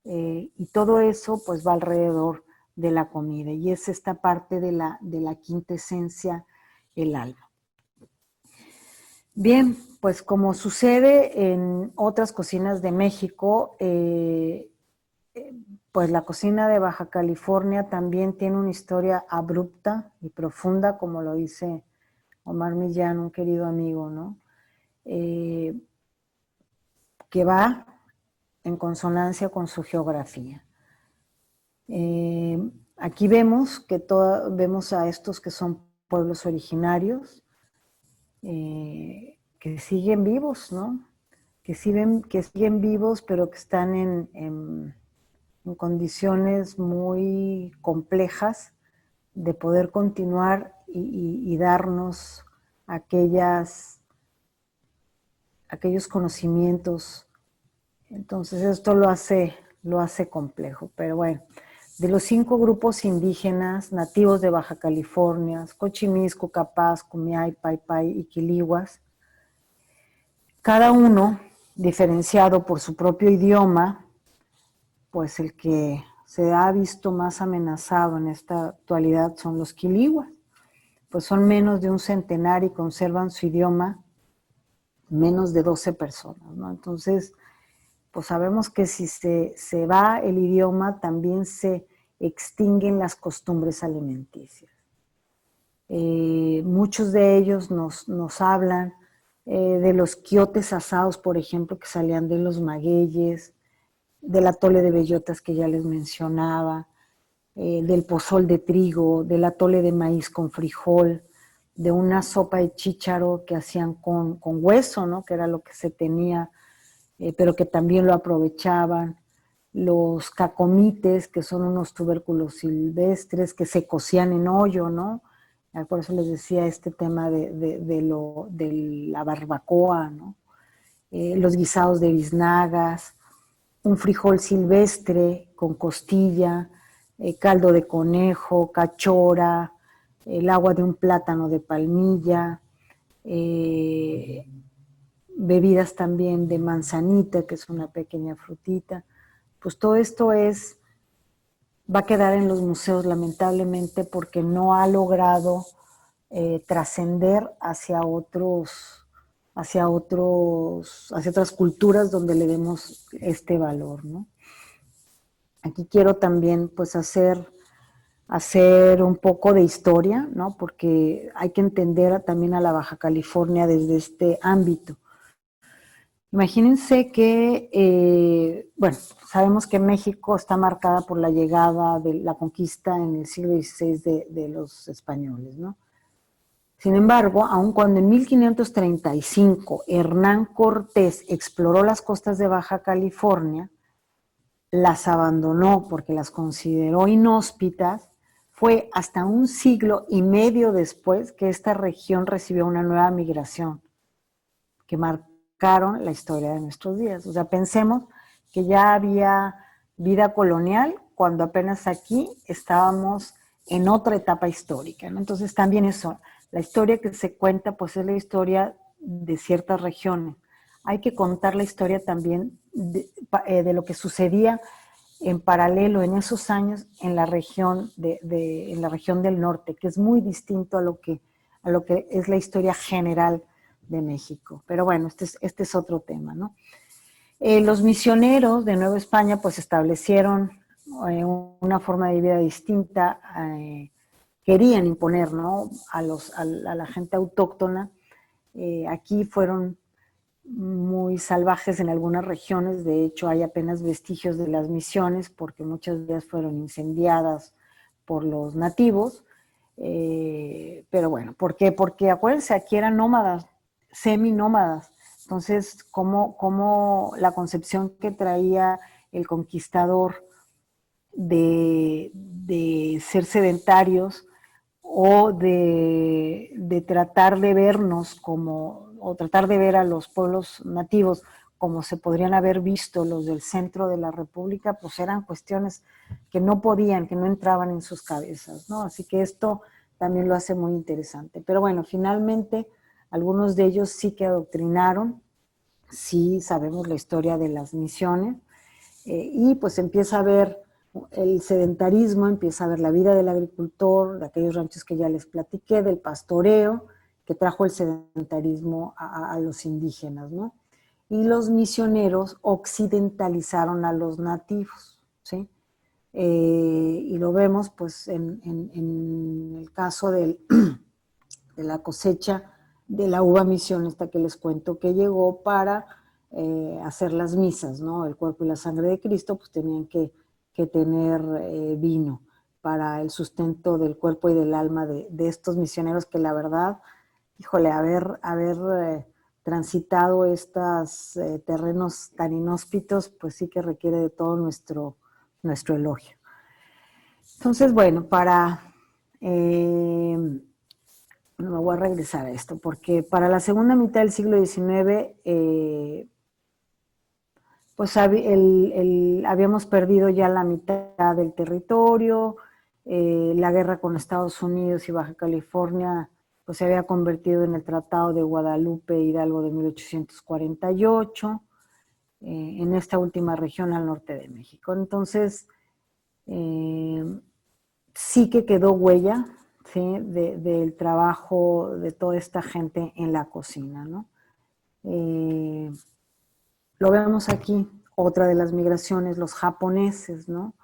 y todo eso pues va alrededor de la comida, y es esta parte de la quinta esencia, el alma. Bien, pues como sucede en otras cocinas de México, pues la cocina de Baja California también tiene una historia abrupta y profunda, como lo dice Omar Millán, un querido amigo, ¿no? Que va en consonancia con su geografía. Aquí vemos vemos a estos que son pueblos originarios, que siguen vivos, ¿no? Que siguen vivos, pero que están en condiciones muy complejas de poder continuar y darnos aquellos conocimientos. Entonces esto lo hace complejo, pero bueno. De los 5 grupos indígenas nativos de Baja California, Cochimisco, Capaz, Kumiai, Paipai y Quilihuas, cada uno diferenciado por su propio idioma, pues el que se ha visto más amenazado en esta actualidad son los Quilihuas, pues son menos de un centenar y conservan su idioma menos de 12 personas, ¿no? Entonces, pues sabemos que si se va el idioma, también se extinguen las costumbres alimenticias. Muchos de ellos nos hablan de los quiotes asados, por ejemplo, que salían de los magueyes, del atole de bellotas que ya les mencionaba, del pozol de trigo, del atole de maíz con frijol, de una sopa de chícharo que hacían con hueso, ¿no? Que era lo que se tenía, pero que también lo aprovechaban. Los cacomites, que son unos tubérculos silvestres que se cocían en hoyo, ¿no? Por eso les decía este tema de la barbacoa, ¿no? Los guisados de biznagas, un frijol silvestre con costilla, caldo de conejo, cachora, el agua de un plátano de palmilla, bebidas también de manzanita, que es una pequeña frutita. Pues todo esto va a quedar en los museos lamentablemente porque no ha logrado trascender hacia otras culturas donde le demos este valor, ¿no? Aquí quiero también pues hacer un poco de historia, ¿no? Porque hay que entender también a la Baja California desde este ámbito. Imagínense que, bueno, sabemos que México está marcada por la llegada de la conquista en el siglo XVI de los españoles, ¿no? Sin embargo, aun cuando en 1535 Hernán Cortés exploró las costas de Baja California, las abandonó porque las consideró inhóspitas, fue hasta un siglo y medio después que esta región recibió una nueva migración que marcaron la historia de nuestros días. O sea, pensemos que ya había vida colonial cuando apenas aquí estábamos en otra etapa histórica, ¿no? Entonces también eso, la historia que se cuenta pues es la historia de ciertas regiones. Hay que contar la historia también de lo que sucedía en paralelo en esos años en la región en la región del norte, que es muy distinto a lo que es la historia general de México. Pero bueno, este es otro tema, ¿no? Los misioneros de Nueva España pues establecieron una forma de vida distinta, querían imponer, ¿no?, a la gente autóctona. Aquí fueron muy salvajes en algunas regiones, de hecho hay apenas vestigios de las misiones porque muchas de ellas fueron incendiadas por los nativos, pero bueno, ¿por qué? Porque acuérdense, aquí eran nómadas, seminómadas, entonces cómo la concepción que traía el conquistador de ser sedentarios o de tratar de vernos como, o tratar de ver a los pueblos nativos como se podrían haber visto los del centro de la República, pues eran cuestiones que no podían, que no entraban en sus cabezas, ¿no? Así que esto también lo hace muy interesante. Pero bueno, finalmente algunos de ellos sí que adoctrinaron, sí sabemos la historia de las misiones, y pues empieza a ver el sedentarismo, empieza a ver la vida del agricultor, de aquellos ranchos que ya les platiqué, del pastoreo, que trajo el sedentarismo a los indígenas, ¿no? Y los misioneros occidentalizaron a los nativos, ¿sí? Y lo vemos pues en el caso de la cosecha de la uva misión, esta que les cuento, que llegó para hacer las misas, ¿no? El cuerpo y la sangre de Cristo, pues tenían que tener vino para el sustento del cuerpo y del alma de estos misioneros que la verdad, híjole, haber transitado estos terrenos tan inhóspitos, pues sí que requiere de todo nuestro elogio. Entonces, bueno, me voy a regresar a esto, porque para la segunda mitad del siglo XIX, pues habíamos perdido ya la mitad del territorio, la guerra con Estados Unidos y Baja California pues se había convertido en el Tratado de Guadalupe Hidalgo de 1848, en esta última región al norte de México. Entonces, sí que quedó huella, ¿sí?, del trabajo de toda esta gente en la cocina, ¿no? Lo vemos aquí, otra de las migraciones, los japoneses, ¿no?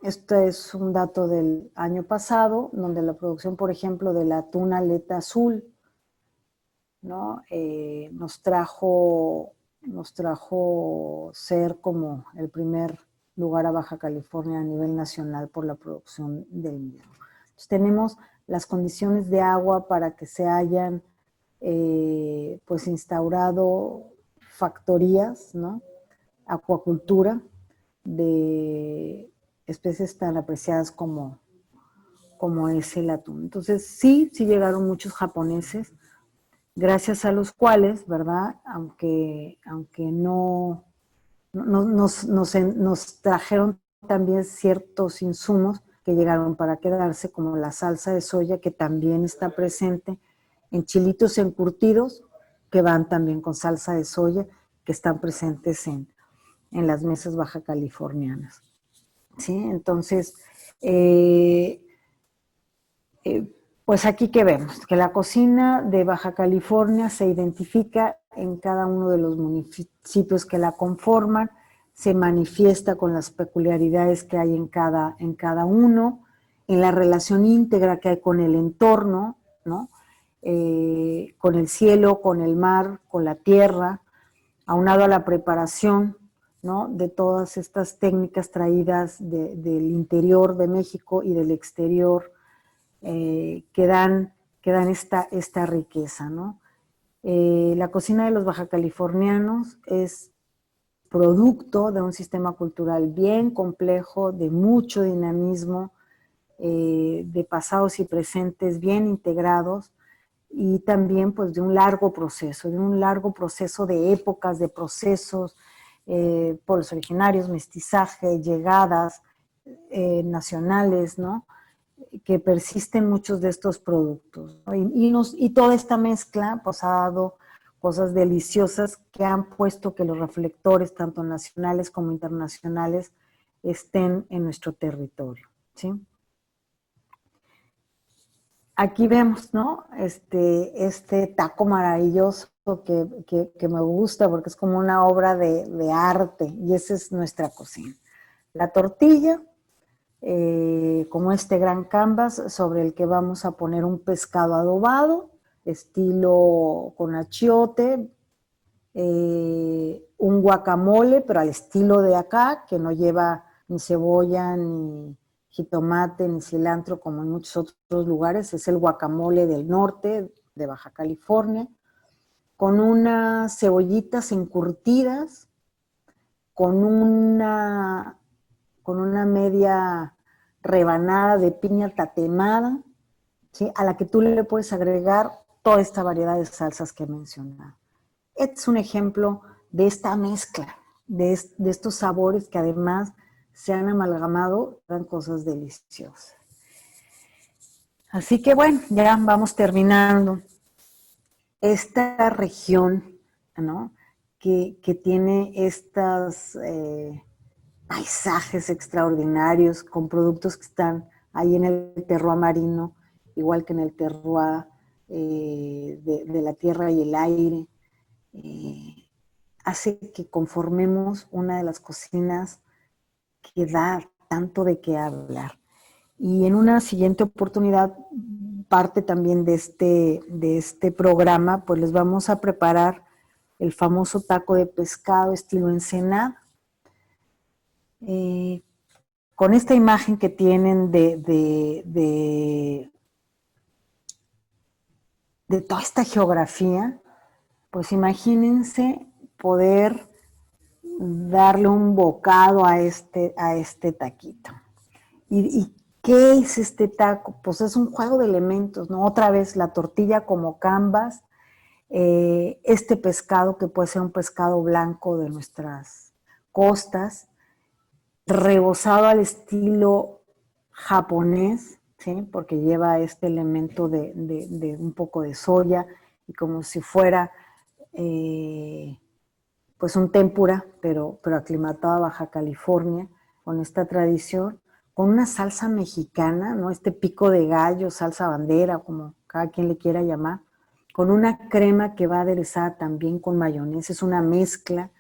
Este es un dato del año pasado, donde la producción, por ejemplo, del atún aleta azul, ¿no?, nos trajo ser como el primer lugar a Baja California a nivel nacional por la producción del mismo. Entonces, tenemos las condiciones de agua para que se hayan pues instaurado factorías, ¿no?, acuacultura de especies tan apreciadas como es el atún. Entonces sí llegaron muchos japoneses, gracias a los cuales, ¿verdad?, aunque no nos trajeron también ciertos insumos que llegaron para quedarse, como la salsa de soya, que también está presente en chilitos encurtidos, que van también con salsa de soya, que están presentes en las mesas baja californianas, ¿sí? Entonces, pues aquí que vemos, que la cocina de Baja California se identifica en cada uno de los municipios que la conforman, se manifiesta con las peculiaridades que hay en cada uno, en la relación íntegra que hay con el entorno, ¿no? con el cielo, con el mar, con la tierra, aunado a la preparación, ¿no?, de todas estas técnicas traídas del interior de México y del exterior, que dan esta riqueza, ¿no? La cocina de los bajacalifornianos es producto de un sistema cultural bien complejo, de mucho dinamismo, de pasados y presentes bien integrados, y también pues de un largo proceso de épocas, de procesos, pueblos originarios, mestizaje, llegadas nacionales, ¿no?, que persisten muchos de estos productos, ¿no? Y toda esta mezcla pues ha dado cosas deliciosas que han puesto que los reflectores, tanto nacionales como internacionales, estén en nuestro territorio, ¿sí? Aquí vemos, ¿no?, este taco maravilloso que me gusta porque es como una obra de arte, y esa es nuestra cocina. La tortilla, como este gran canvas sobre el que vamos a poner un pescado adobado, estilo con achiote, un guacamole, pero al estilo de acá, que no lleva ni cebolla, ni jitomate, ni cilantro, como en muchos otros lugares. Es el guacamole del norte, de Baja California, con unas cebollitas encurtidas, con una media rebanada de piña tatemada, ¿sí?, a la que tú le puedes agregar toda esta variedad de salsas que he mencionado. Este es un ejemplo de esta mezcla, de estos sabores que además se han amalgamado, dan cosas deliciosas. Así que bueno, ya vamos terminando. Esta región, ¿no?, que tiene estos paisajes extraordinarios con productos que están ahí en el terroir marino, igual que en el terroir de la tierra y el aire, hace que conformemos una de las cocinas que da tanto de qué hablar. Y en una siguiente oportunidad, parte también de este programa, pues les vamos a preparar el famoso taco de pescado estilo Ensenada. Con esta imagen que tienen de toda esta geografía, pues imagínense poder darle un bocado a este taquito. ¿Y qué es este taco? Pues es un juego de elementos, ¿no? Otra vez la tortilla como canvas, este pescado que puede ser un pescado blanco de nuestras costas, rebozado al estilo japonés, ¿sí?, porque lleva este elemento de un poco de soya, y como si fuera pues un tempura, pero aclimatado a Baja California, con esta tradición, con una salsa mexicana, ¿no?, este pico de gallo, salsa bandera, como cada quien le quiera llamar, con una crema que va aderezada también con mayonesa, es una mezcla,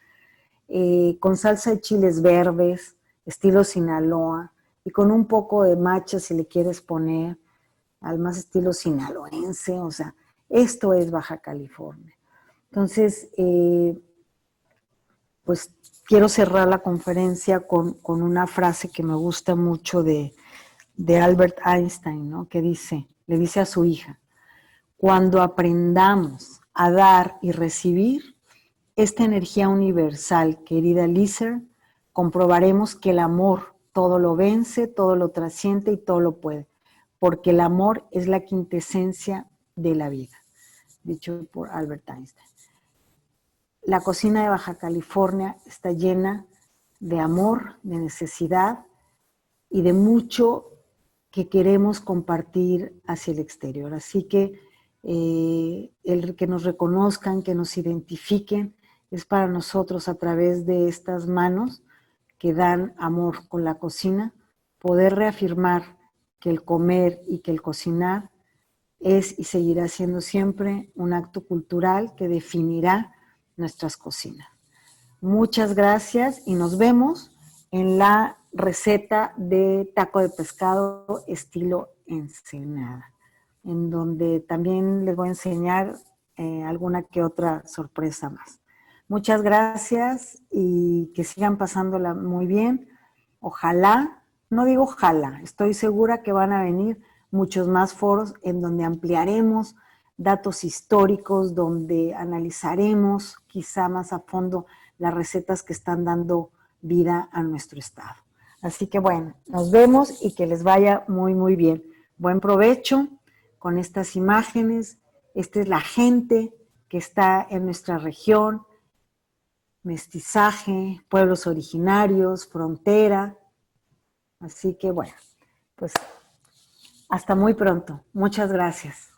con salsa de chiles verdes, estilo Sinaloa, y con un poco de macha si le quieres poner, al más estilo sinaloense. O sea, esto es Baja California. Entonces, pues quiero cerrar la conferencia con una frase que me gusta mucho de Albert Einstein, ¿no?, que le dice a su hija: cuando aprendamos a dar y recibir esta energía universal, querida Lizer, comprobaremos que el amor todo lo vence, todo lo trasciende y todo lo puede, porque el amor es la quintesencia de la vida, dicho por Albert Einstein. La cocina de Baja California está llena de amor, de necesidad y de mucho que queremos compartir hacia el exterior. Así que el que nos reconozcan, que nos identifiquen, es para nosotros, a través de estas manos que dan amor con la cocina, poder reafirmar que el comer y que el cocinar es y seguirá siendo siempre un acto cultural que definirá nuestras cocinas. Muchas gracias y nos vemos en la receta de taco de pescado estilo Ensenada. en donde también les voy a enseñar alguna que otra sorpresa más. Muchas gracias y que sigan pasándola muy bien. Ojalá, no digo ojalá, estoy segura que van a venir muchos más foros en donde ampliaremos datos históricos, donde analizaremos quizá más a fondo las recetas que están dando vida a nuestro estado. Así que bueno, nos vemos y que les vaya muy, muy bien. Buen provecho con estas imágenes. Esta es la gente que está en nuestra región, mestizaje, pueblos originarios, frontera. Así que bueno, pues hasta muy pronto. Muchas gracias.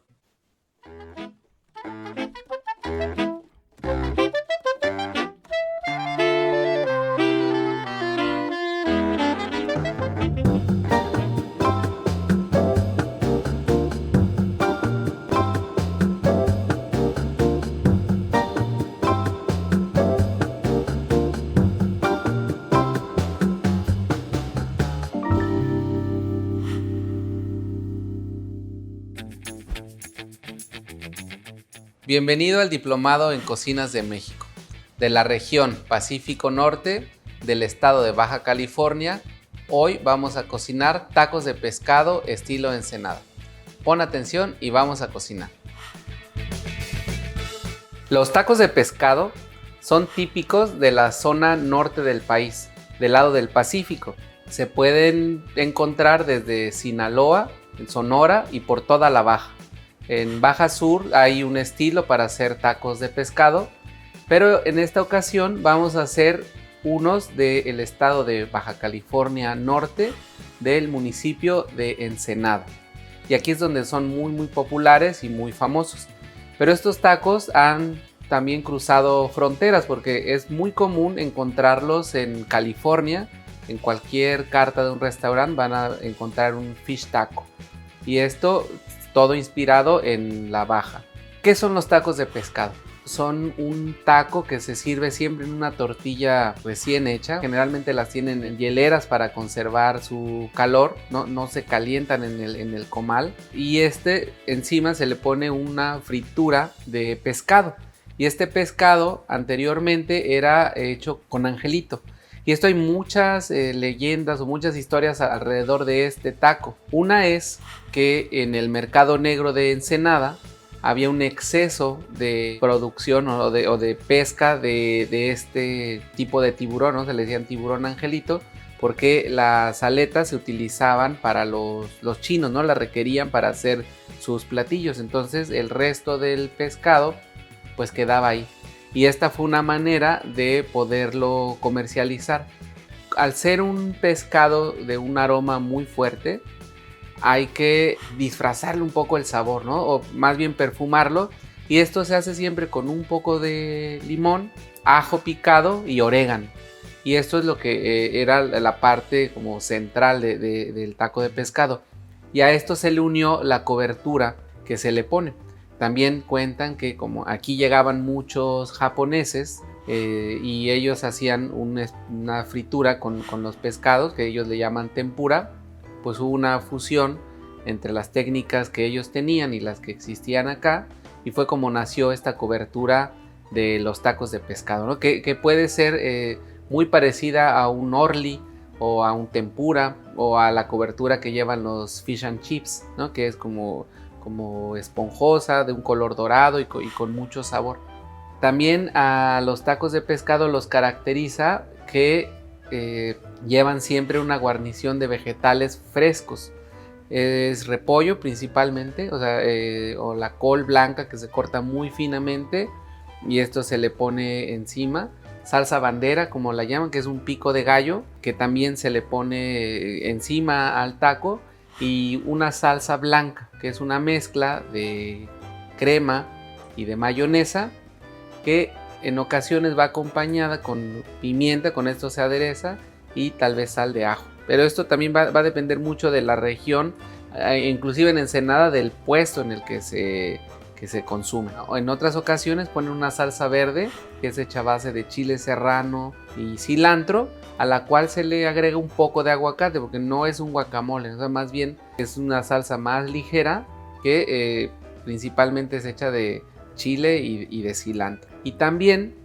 Bienvenido al Diplomado en Cocinas de México, de la región Pacífico Norte, del estado de Baja California. Hoy vamos a cocinar tacos de pescado estilo Ensenada. Pon atención y vamos a cocinar. Los tacos de pescado son típicos de la zona norte del país, del lado del Pacífico. Se pueden encontrar desde Sinaloa, en Sonora y por toda la Baja. En Baja Sur hay un estilo para hacer tacos de pescado, pero en esta ocasión vamos a hacer unos del estado de Baja California Norte, del municipio de Ensenada. Y aquí es donde son muy populares y muy famosos. Pero estos tacos han también cruzado fronteras porque es muy común encontrarlos en California. En cualquier carta de un restaurante van a encontrar un fish taco. Y esto todo inspirado en la Baja. ¿Qué son los tacos de pescado? Son un taco que se sirve siempre en una tortilla recién hecha. Generalmente las tienen en hieleras para conservar su calor, no se calientan en el comal. Y encima se le pone una fritura de pescado. Y este pescado anteriormente era hecho con angelito. Y esto hay muchas leyendas o muchas historias alrededor de este taco. Una es que en el mercado negro de Ensenada había un exceso de producción o de pesca de este tipo de tiburón, ¿no? Se le decían tiburón angelito, porque las aletas se utilizaban para los chinos, ¿no? Las requerían para hacer sus platillos. Entonces el resto del pescado pues quedaba ahí. Y esta fue una manera de poderlo comercializar. Al ser un pescado de un aroma muy fuerte, hay que disfrazarle un poco el sabor, ¿no? O más bien perfumarlo. Y esto se hace siempre con un poco de limón, ajo picado y orégano. Y esto es lo que era la parte como central del taco de pescado. Y a esto se le unió la cobertura que se le pone. También cuentan que como aquí llegaban muchos japoneses y ellos hacían una fritura con los pescados, que ellos le llaman tempura, pues hubo una fusión entre las técnicas que ellos tenían y las que existían acá, y fue como nació esta cobertura de los tacos de pescado, ¿no? que puede ser muy parecida a un orli o a un tempura o a la cobertura que llevan los fish and chips, ¿no? Que es como esponjosa, de un color dorado y con mucho sabor. También a los tacos de pescado los caracteriza que llevan siempre una guarnición de vegetales frescos. Es repollo principalmente, o la col blanca que se corta muy finamente y esto se le pone encima. Salsa bandera, como la llaman, que es un pico de gallo que también se le pone encima al taco, y una salsa blanca, que es una mezcla de crema y de mayonesa, que en ocasiones va acompañada con pimienta, con esto se adereza, y tal vez sal de ajo. Pero esto también va a depender mucho de la región, inclusive en Ensenada, del puesto en el que se consume. En otras ocasiones ponen una salsa verde, que es hecha a base de chile serrano y cilantro, a la cual se le agrega un poco de aguacate, porque no es un guacamole, más bien es una salsa más ligera que principalmente es hecha de chile y de cilantro. Y también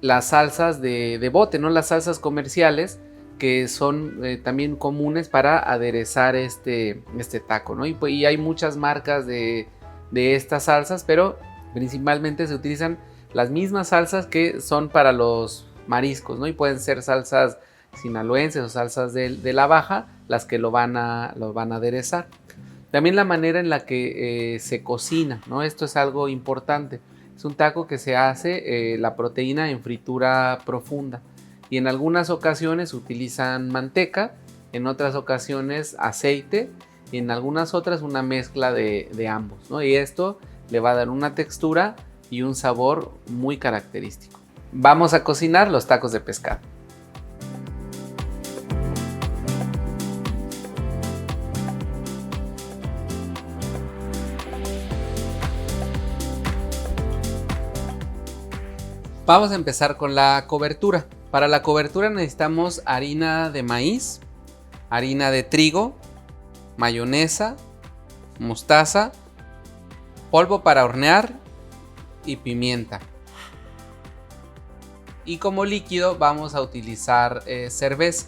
las salsas de bote, ¿no? Las salsas comerciales que son también comunes para aderezar este taco, ¿no? Y hay muchas marcas de estas salsas, pero principalmente se utilizan las mismas salsas que son para los mariscos, ¿no? Y pueden ser salsas sinaloenses o salsas de la Baja las que lo van a aderezar. También la manera en la que se cocina, ¿no? Esto es algo importante. Es un taco que se hace la proteína en fritura profunda y en algunas ocasiones utilizan manteca, en otras ocasiones aceite y en algunas otras una mezcla de ambos, ¿no? Y esto le va a dar una textura y un sabor muy característico. Vamos a cocinar los tacos de pescado. Vamos a empezar con la cobertura. Para la cobertura necesitamos harina de maíz, harina de trigo, mayonesa, mostaza, polvo para hornear y pimienta. Y como líquido vamos a utilizar cerveza.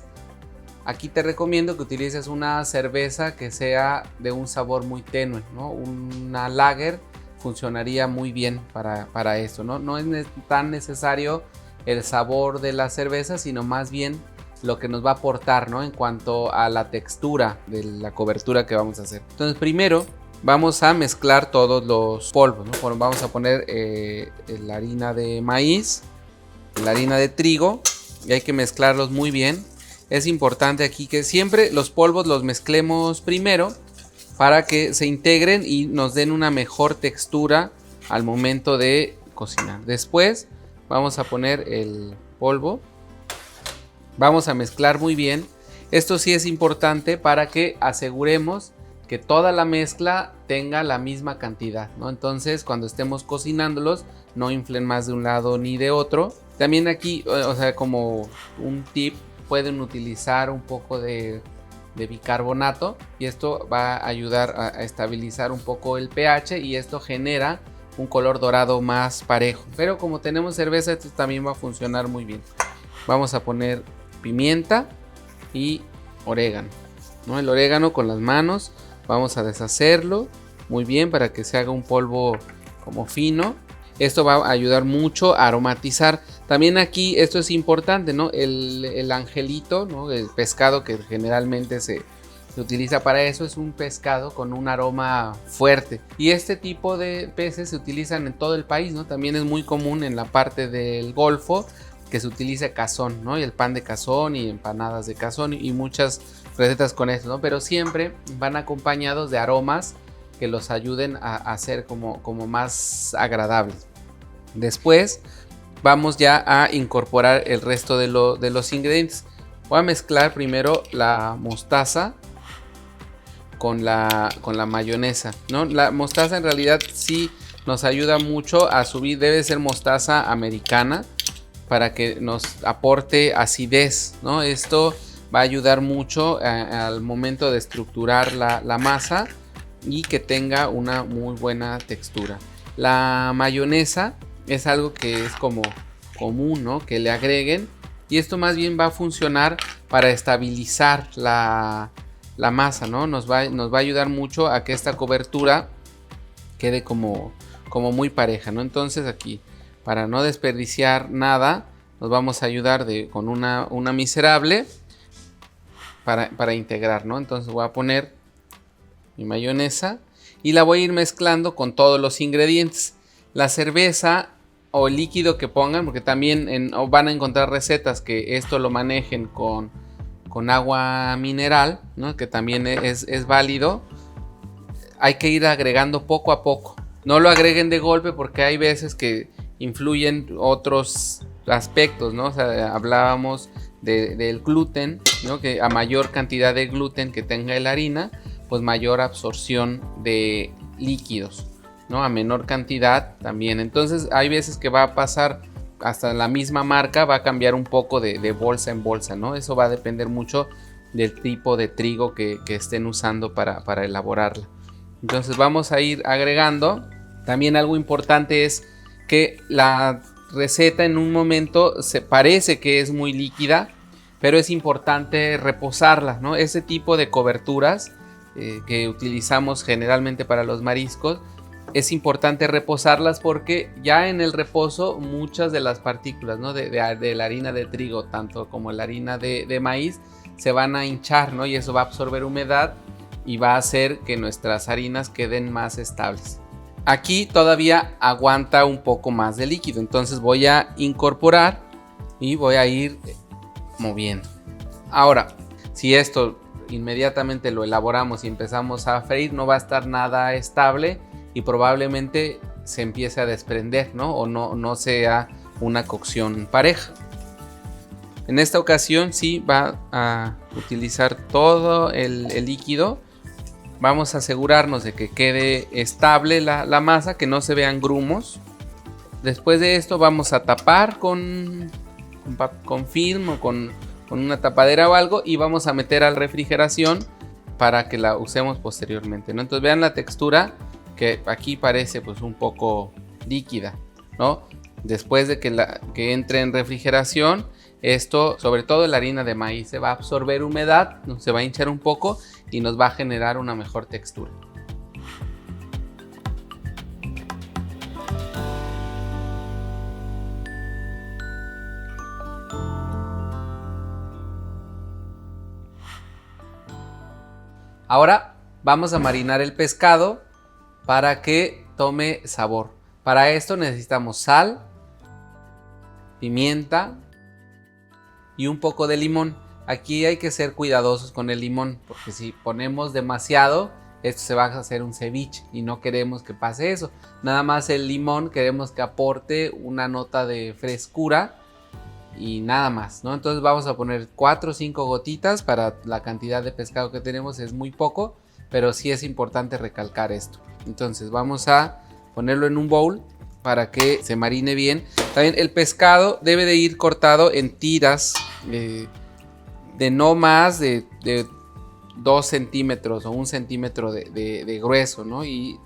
Aquí te recomiendo que utilices una cerveza que sea de un sabor muy tenue, ¿no? Una lager funcionaría muy bien para esto, ¿no? No es tan necesario el sabor de la cerveza, sino más bien lo que nos va a aportar, ¿no? En cuanto a la textura de la cobertura que vamos a hacer. Entonces primero vamos a mezclar todos los polvos, ¿no? Bueno, vamos a poner la harina de maíz, la harina de trigo y hay que mezclarlos muy bien. Es importante aquí que siempre los polvos los mezclemos primero para que se integren y nos den una mejor textura al momento de cocinar. Después vamos a poner el polvo, vamos a mezclar muy bien. Esto sí es importante para que aseguremos que toda la mezcla tenga la misma cantidad, ¿no? Entonces cuando estemos cocinándolos no inflen más de un lado ni de otro. También aquí, o sea, como un tip, pueden utilizar un poco de bicarbonato y esto va a ayudar a estabilizar un poco el pH y esto genera un color dorado más parejo. Pero como tenemos cerveza, esto también va a funcionar muy bien. Vamos a poner pimienta y orégano, ¿no? El orégano con las manos vamos a deshacerlo muy bien para que se haga un polvo como fino. Esto va a ayudar mucho a aromatizar. También aquí esto es importante, ¿no? El angelito, ¿no? El pescado que generalmente se utiliza para eso es un pescado con un aroma fuerte. Y este tipo de peces se utilizan en todo el país, ¿no? También es muy común en la parte del Golfo que se utiliza cazón, ¿no? Y el pan de cazón y empanadas de cazón y muchas recetas con eso, ¿no? Pero siempre van acompañados de aromas que los ayuden a hacer como más agradables. Después vamos ya a incorporar el resto de los ingredientes. Voy a mezclar primero la mostaza con la mayonesa, ¿no? La mostaza en realidad sí nos ayuda mucho a subir, debe ser mostaza americana para que nos aporte acidez, ¿no? Esto va a ayudar mucho al momento de estructurar la masa y que tenga una muy buena textura. La mayonesa es algo que es como común, ¿no? Que le agreguen y esto más bien va a funcionar para estabilizar la masa, ¿no? Nos va a ayudar mucho a que esta cobertura quede como muy pareja, ¿no? Entonces aquí, para no desperdiciar nada, nos vamos a ayudar con una miserable para integrar, ¿no? Entonces voy a poner mi mayonesa y la voy a ir mezclando con todos los ingredientes. La cerveza o el líquido que pongan, porque también van a encontrar recetas que esto lo manejen con agua mineral, ¿no? Que también es válido. Hay que ir agregando poco a poco. No lo agreguen de golpe porque hay veces que influyen otros aspectos, ¿no? O sea, hablábamos del gluten, ¿no? Que a mayor cantidad de gluten que tenga la harina, pues mayor absorción de líquidos, ¿no? A menor cantidad también. Entonces hay veces que va a pasar hasta la misma marca, va a cambiar un poco de bolsa en bolsa, ¿no? Eso va a depender mucho del tipo de trigo que estén usando para elaborarla. Entonces vamos a ir agregando. También algo importante es que la receta en un momento se parece que es muy líquida, pero es importante reposarla, ¿no? Ese tipo de coberturas que utilizamos generalmente para los mariscos, es importante reposarlas porque ya en el reposo muchas de las partículas, ¿no? de la harina de trigo, tanto como la harina de maíz, se van a hinchar, ¿no? Y eso va a absorber humedad y va a hacer que nuestras harinas queden más estables. Aquí todavía aguanta un poco más de líquido, entonces voy a incorporar y voy a ir moviendo. Ahora, si esto inmediatamente lo elaboramos y empezamos a freír, no va a estar nada estable y probablemente se empiece a desprender, ¿no? O no sea una cocción pareja. En esta ocasión sí va a utilizar todo el líquido. Vamos a asegurarnos de que quede estable la masa, que no se vean grumos. Después de esto vamos a tapar con film o con una tapadera o algo y vamos a meter a la refrigeración para que la usemos posteriormente, ¿no? Entonces vean la textura, que aquí parece pues un poco líquida, ¿no? Después de que entre en refrigeración, esto, sobre todo la harina de maíz, se va a absorber humedad, se va a hinchar un poco y nos va a generar una mejor textura. Ahora vamos a marinar el pescado para que tome sabor. Para esto necesitamos sal, pimienta y un poco de limón. Aquí hay que ser cuidadosos con el limón, porque si ponemos demasiado, esto se va a hacer un ceviche y no queremos que pase eso. Nada más el limón queremos que aporte una nota de frescura y nada más, ¿no? Entonces vamos a poner 4 o 5 gotitas. Para la cantidad de pescado que tenemos es muy poco, pero sí es importante recalcar esto. Entonces vamos a ponerlo en un bowl para que se marine bien. También el pescado debe de ir cortado en tiras de no más de 2 centímetros o 1 centímetro de grueso, ¿no? Y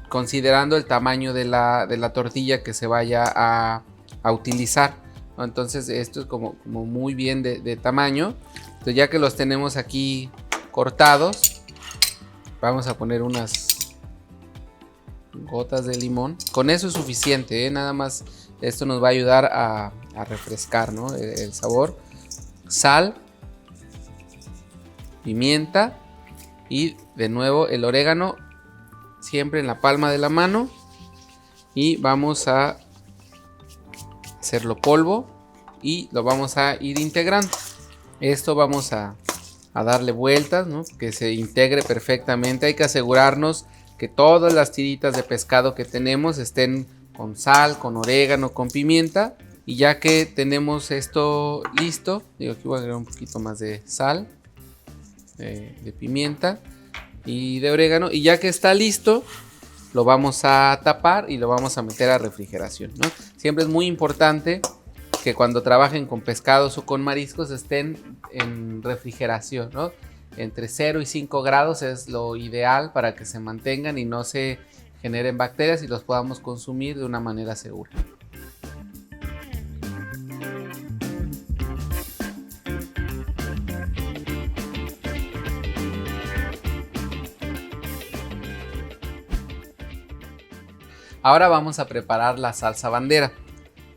considerando el tamaño de la tortilla que se vaya a utilizar, ¿no? Entonces esto es como muy bien de tamaño. Entonces ya que los tenemos aquí cortados, vamos a poner unas gotas de limón. Con eso es suficiente, ¿eh? Nada más esto nos va a ayudar a refrescar, ¿no? el sabor. Sal, pimienta y de nuevo el orégano, siempre en la palma de la mano, y vamos a hacerlo polvo y lo vamos a ir integrando. Esto vamos a darle vueltas, ¿no? Que se integre perfectamente. Hay que asegurarnos que todas las tiritas de pescado que tenemos estén con sal, con orégano, con pimienta. Y ya que tenemos esto listo, digo, aquí voy a agregar un poquito más de sal, de pimienta y de orégano. Y ya que está listo, lo vamos a tapar y lo vamos a meter a refrigeración, ¿no? Siempre es muy importante que cuando trabajen con pescados o con mariscos estén en refrigeración, ¿no? Entre 0 y 5 grados es lo ideal para que se mantengan y no se generen bacterias y los podamos consumir de una manera segura. Ahora vamos a preparar la salsa bandera.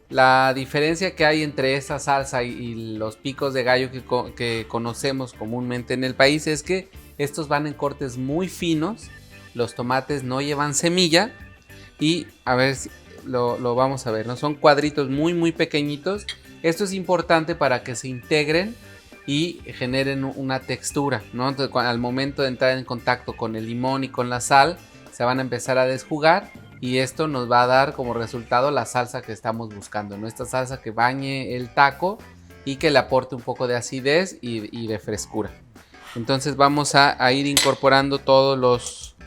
La diferencia que hay entre esta salsa y los picos de gallo que conocemos comúnmente en el país es que estos van en cortes muy finos, los tomates no llevan semilla y a ver si lo vamos a ver, ¿no? Son cuadritos muy pequeñitos. Esto es importante para que se integren y generen una textura, ¿no? Entonces, al momento de entrar en contacto con el limón y con la sal, se van a empezar a desjugar. Y esto nos va a dar como resultado la salsa que estamos buscando, ¿no? Esta salsa que bañe el taco y que le aporte un poco de acidez y de frescura. Entonces vamos a ir incorporando todos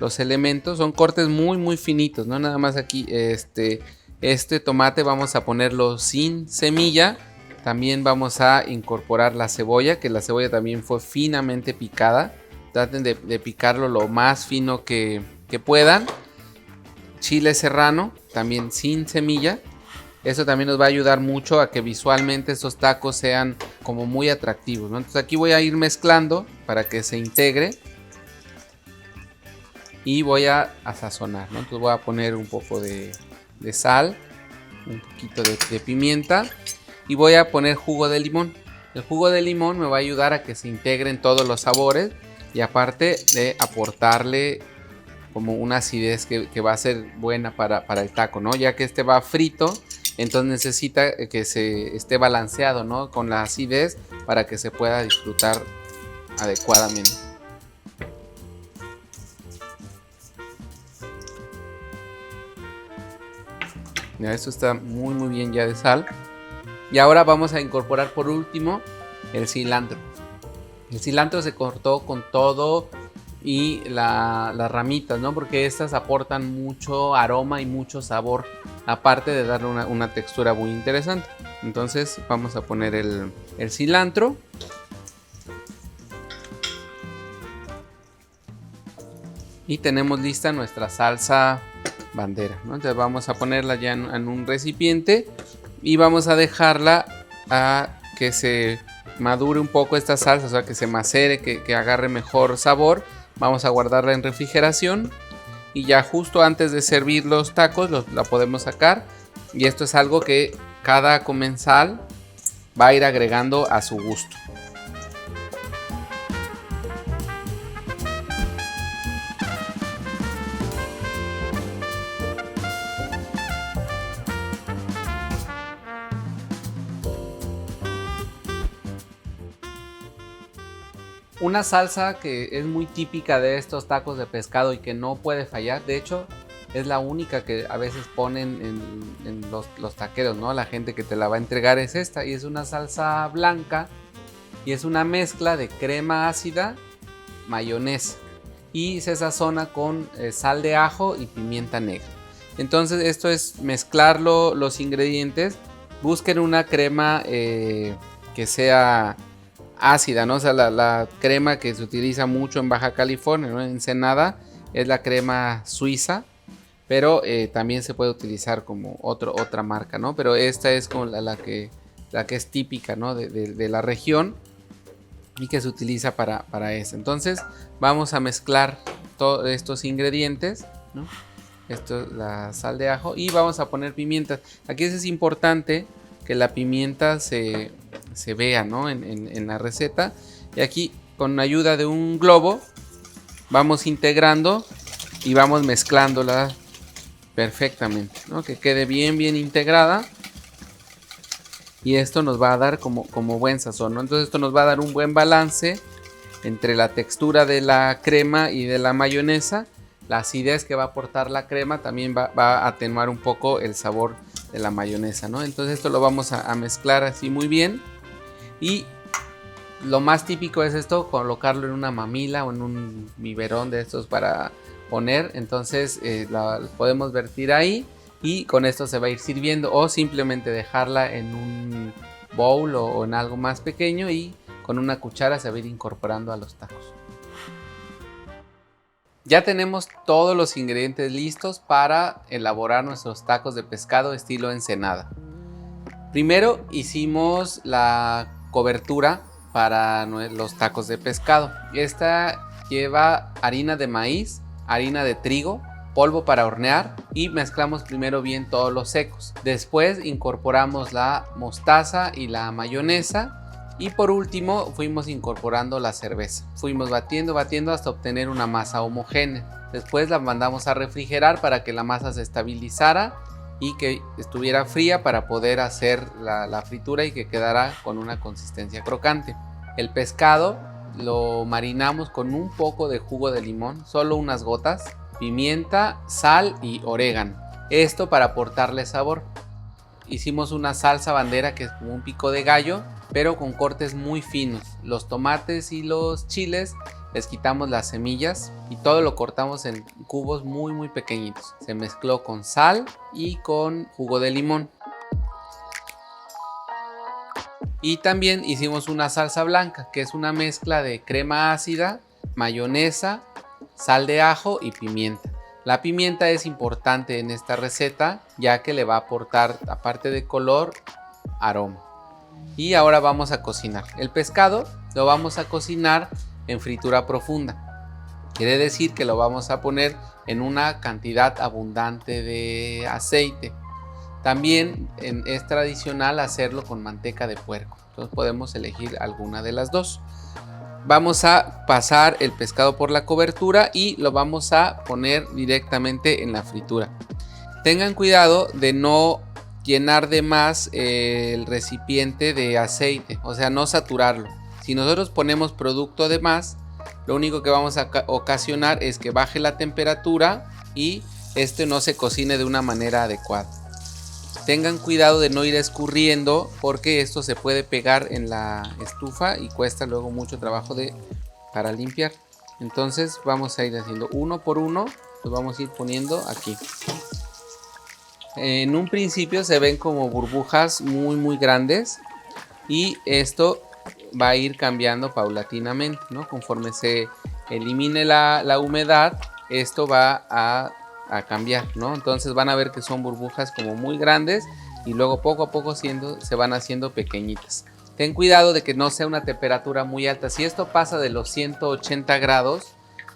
los elementos. Son cortes muy finitos, ¿no? Nada más aquí este tomate vamos a ponerlo sin semilla. También vamos a incorporar la cebolla, que la cebolla también fue finamente picada. Traten de picarlo lo más fino que que puedan. Chile serrano, también sin semilla. Eso también nos va a ayudar mucho a que visualmente estos tacos sean como muy atractivos, ¿no? Entonces aquí voy a ir mezclando para que se integre. Y voy a sazonar, ¿no? Entonces voy a poner un poco de sal, un poquito de pimienta y voy a poner jugo de limón. El jugo de limón me va a ayudar a que se integren todos los sabores y aparte de aportarle como una acidez que va a ser buena para el taco, ¿no? Ya que este va frito, entonces necesita que se esté balanceado, ¿no? Con la acidez para que se pueda disfrutar adecuadamente. Ya, esto está muy bien ya de sal. Y ahora vamos a incorporar por último el cilantro. El cilantro se cortó con todo y las ramitas, ¿no? Porque estas aportan mucho aroma y mucho sabor, aparte de darle una textura muy interesante. Entonces vamos a poner el cilantro. Y tenemos lista nuestra salsa bandera, ¿no? Entonces vamos a ponerla ya en un recipiente y vamos a dejarla a que se madure un poco esta salsa, o sea, que se macere, que agarre mejor sabor. Vamos a guardarla en refrigeración y ya justo antes de servir los tacos la podemos sacar. Y esto es algo que cada comensal va a ir agregando a su gusto. Una salsa que es muy típica de estos tacos de pescado y que no puede fallar, de hecho es la única que a veces ponen en los taqueros, ¿no? La gente que te la va a entregar es esta, y es una salsa blanca y es una mezcla de crema ácida, mayonesa y se sazona con sal de ajo y pimienta negra. Entonces esto es mezclar los ingredientes. Busquen una crema que sea ácida, ¿no? O sea, la crema que se utiliza mucho en Baja California, ¿no? En Ensenada, es la crema suiza, pero también se puede utilizar como otra marca, ¿no? Pero esta es como la que es típica, ¿no? de la región y que se utiliza para eso. Entonces vamos a mezclar todos estos ingredientes, ¿no? Esto es la sal de ajo y vamos a poner pimientas. Aquí es importante que la pimienta se vea, ¿no? en la receta. Y aquí con ayuda de un globo vamos integrando y vamos mezclándola perfectamente, ¿no? Que quede bien integrada. Y esto nos va a dar como buen sazón, ¿no? Entonces esto nos va a dar un buen balance entre la textura de la crema y de la mayonesa. La acidez que va a aportar la crema también va a atenuar un poco el sabor de la mayonesa, ¿no? Entonces esto lo vamos a mezclar así muy bien. Y lo más típico es esto, colocarlo en una mamila o en un biberón de estos para poner. Entonces la podemos vertir ahí y con esto se va a ir sirviendo, o simplemente dejarla en un bowl o en algo más pequeño y con una cuchara se va a ir incorporando a los tacos. Ya tenemos todos los ingredientes listos para elaborar nuestros tacos de pescado estilo Ensenada. Primero hicimos la cobertura para los tacos de pescado. Esta lleva harina de maíz, harina de trigo, polvo para hornear y mezclamos primero bien todos los secos. Después incorporamos la mostaza y la mayonesa. Y por último fuimos incorporando la cerveza. Fuimos batiendo hasta obtener una masa homogénea. Después la mandamos a refrigerar para que la masa se estabilizara y que estuviera fría para poder hacer la fritura y que quedara con una consistencia crocante. El pescado lo marinamos con un poco de jugo de limón, solo unas gotas, pimienta, sal y orégano. Esto para aportarle sabor. Hicimos una salsa bandera que es como un pico de gallo, pero con cortes muy finos. Los tomates y los chiles les quitamos las semillas y todo lo cortamos en cubos muy pequeñitos. Se mezcló con sal y con jugo de limón. Y también hicimos una salsa blanca, que es una mezcla de crema ácida, mayonesa, sal de ajo y pimienta. La pimienta es importante en esta receta ya que le va a aportar, aparte de color, aroma. Y ahora vamos a cocinar. El pescado lo vamos a cocinar en fritura profunda. Quiere decir que lo vamos a poner en una cantidad abundante de aceite. También es tradicional hacerlo con manteca de puerco. Entonces podemos elegir alguna de las dos. Vamos a pasar el pescado por la cobertura y lo vamos a poner directamente en la fritura. Tengan cuidado de no llenar de más el recipiente de aceite, o sea, no saturarlo. Si nosotros ponemos producto de más, lo único que vamos a ocasionar es que baje la temperatura y este no se cocine de una manera adecuada. Tengan cuidado de no ir escurriendo porque esto se puede pegar en la estufa y cuesta luego mucho trabajo para limpiar. Entonces vamos a ir haciendo uno por uno, los vamos a ir poniendo aquí. En un principio se ven como burbujas muy grandes y esto va a ir cambiando paulatinamente, ¿no? Conforme se elimine la humedad, esto va a cambiar, ¿no? Entonces van a ver que son burbujas como muy grandes y luego poco a poco se van haciendo pequeñitas. Ten cuidado de que no sea una temperatura muy alta. Si esto pasa de los 180 grados,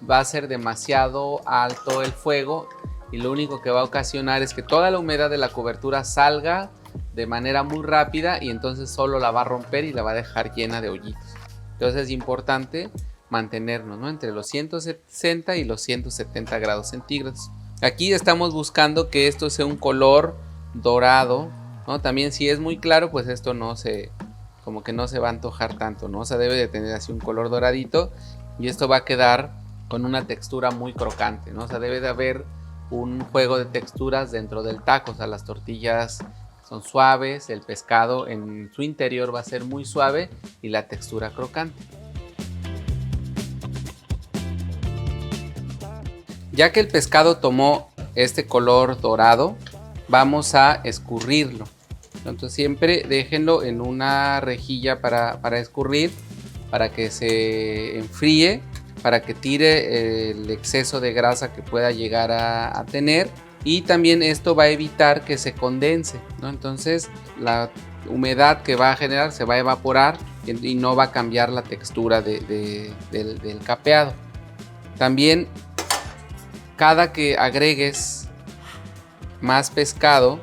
va a ser demasiado alto el fuego y lo único que va a ocasionar es que toda la humedad de la cobertura salga de manera muy rápida y entonces solo la va a romper y la va a dejar llena de hoyitos. Entonces es importante mantenernos, ¿no?, entre los 160 y los 170 grados centígrados. Aquí estamos buscando que esto sea un color dorado, ¿no? También si es muy claro, pues esto como que no se va a antojar tanto, ¿no? O sea, debe de tener así un color doradito y esto va a quedar con una textura muy crocante, ¿no? O sea, debe de haber un juego de texturas dentro del taco. O sea, las tortillas son suaves, el pescado en su interior va a ser muy suave y la textura crocante. Ya que el pescado tomó este color dorado, vamos a escurrirlo. Entonces siempre déjenlo en una rejilla para escurrir, para que se enfríe, para que tire el exceso de grasa que pueda llegar a tener. Y también esto va a evitar que se condense, ¿no? Entonces la humedad que va a generar se va a evaporar y no va a cambiar la textura del capeado. También cada que agregues más pescado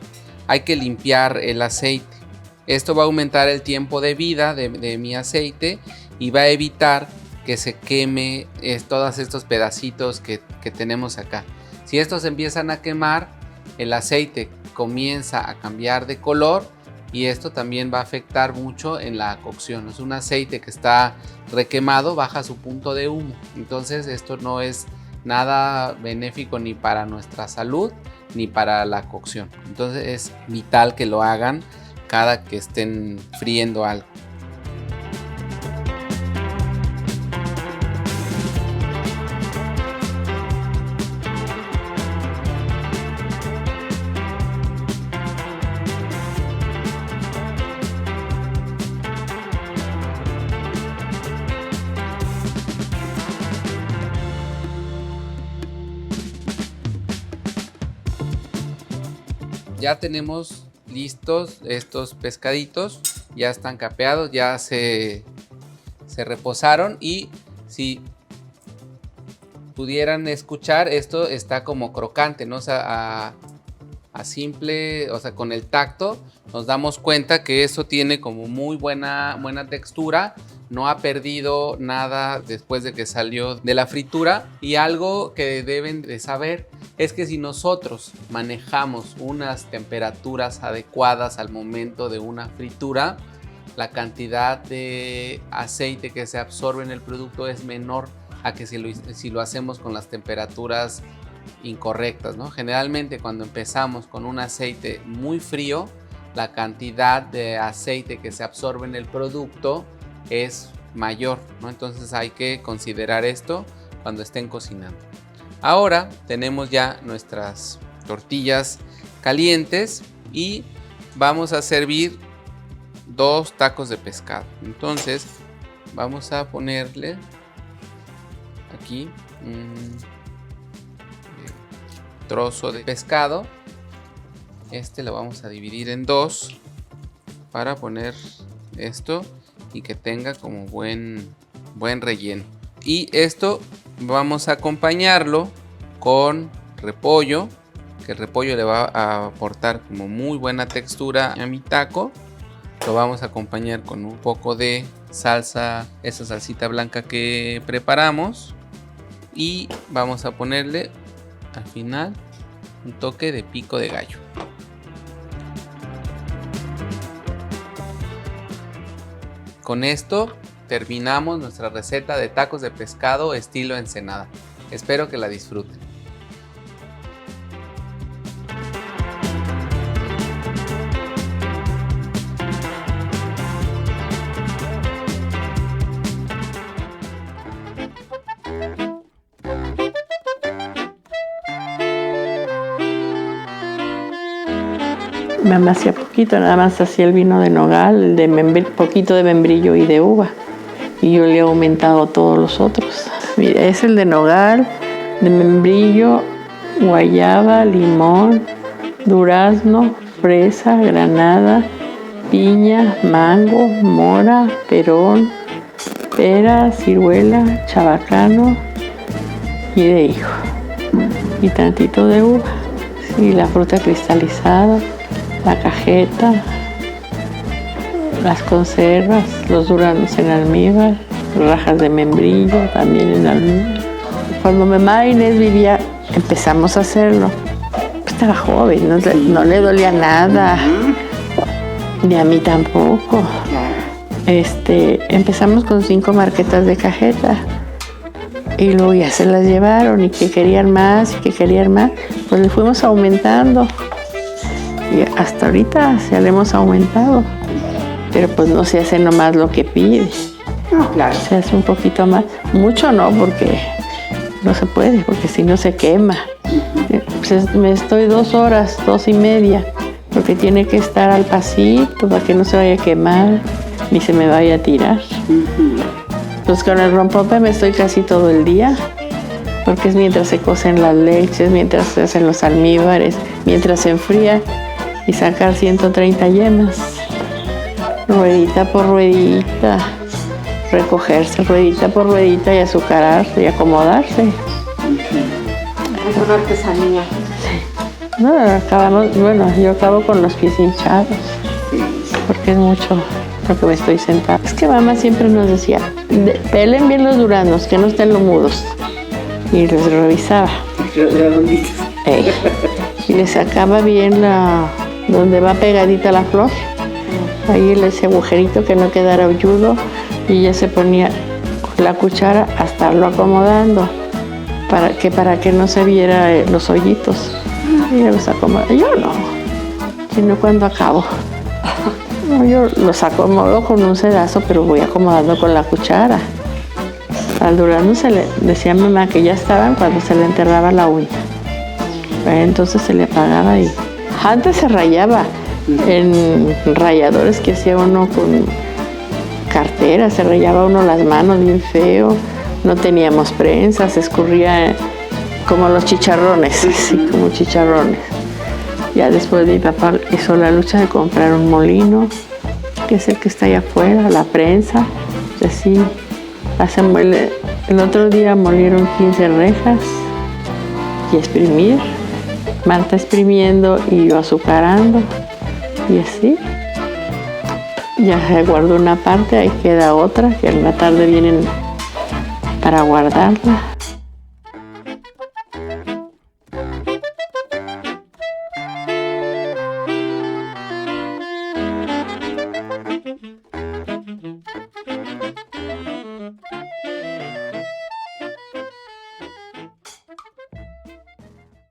hay que limpiar el aceite. Esto va a aumentar el tiempo de vida de mi aceite y va a evitar que se queme todos estos pedacitos que tenemos acá. Si estos empiezan a quemar, el aceite comienza a cambiar de color y esto también va a afectar mucho en la cocción. Es un aceite que está requemado, baja su punto de humo. Entonces esto no es nada benéfico ni para nuestra salud ni para la cocción. Entonces es vital que lo hagan cada que estén friendo algo. Ya tenemos listos estos pescaditos, ya están capeados, ya se reposaron y si pudieran escuchar, esto está como crocante, ¿no? O sea, a simple, o sea, con el tacto nos damos cuenta que eso tiene como muy buena textura, no ha perdido nada después de que salió de la fritura. Y algo que deben de saber es que si nosotros manejamos unas temperaturas adecuadas al momento de una fritura, la cantidad de aceite que se absorbe en el producto es menor a que si lo hacemos con las temperaturas incorrectas, ¿no? Generalmente cuando empezamos con un aceite muy frío, la cantidad de aceite que se absorbe en el producto es mayor, ¿no? Entonces hay que considerar esto cuando estén cocinando. Ahora tenemos ya nuestras tortillas calientes y vamos a servir 2 tacos de pescado. Entonces vamos a ponerle aquí trozo de pescado. Este lo vamos a dividir en dos para poner esto y que tenga como buen relleno. Y esto vamos a acompañarlo con repollo, que el repollo le va a aportar como muy buena textura a mi taco. Lo vamos a acompañar con un poco de salsa, esa salsita blanca que preparamos, y vamos a ponerle al final un toque de pico de gallo. Con esto terminamos nuestra receta de tacos de pescado estilo Ensenada. Espero que la disfruten. Mamá hacía poquito, nada más hacía el vino de nogal, poquito de membrillo y de uva. Y yo le he aumentado todos los otros. Mira, es el de nogal, de membrillo, guayaba, limón, durazno, fresa, granada, piña, mango, mora, perón, pera, ciruela, chabacano y de higo. Y tantito de uva. Y la fruta cristalizada, la cajeta, las conservas, los duraznos en almíbar, rajas de membrillo también en almíbar. Cuando mamá Inés vivía, empezamos a hacerlo. Estaba joven, no le dolía nada, ni a mí tampoco. Empezamos con 5 marquetas de cajeta y luego ya se las llevaron y que querían más, pues le fuimos aumentando. Y hasta ahorita se le hemos aumentado, pero pues no se hace nomás lo que pide. No, claro. Se hace un poquito más, mucho no, porque no se puede, porque si no se quema. Pues me estoy 2 horas, 2:30, porque tiene que estar al pasito para que no se vaya a quemar ni se me vaya a tirar. Pues con el rompope me estoy casi todo el día, porque es mientras se cocen las leches, mientras se hacen los almíbares, mientras se enfría y sacar 130 yemas, ruedita por ruedita, recogerse ruedita por ruedita y azucararse y acomodarse. Es una artesanía. No, yo acabo con los pies hinchados, porque es mucho lo que me estoy sentada. Es que mamá siempre nos decía, pelen bien los duraznos, que no estén lomudos, y los revisaba. Y le sacaba bien donde va pegadita la flor, ahí ese agujerito que no quedara hoyudo, y ella se ponía con la cuchara a estarlo acomodando para que no se viera los hoyitos. Y ella los acomoda. Yo no, sino cuando acabo. No, yo los acomodo con un sedazo, pero voy acomodando con la cuchara. Al durazno se le decía mamá que ya estaban cuando se le enterraba la uña. Entonces se le apagaba y antes se rayaba en ralladores que hacía uno con cartera, se rayaba uno las manos bien feo, no teníamos prensa, se escurría como los chicharrones, así como chicharrones. Ya después mi papá hizo la lucha de comprar un molino, que es el que está allá afuera, la prensa, así, el otro día molieron 15 rejas y exprimir. Marta exprimiendo y yo azucarando, y así. Ya se guardó una parte, ahí queda otra, que en la tarde vienen para guardarla.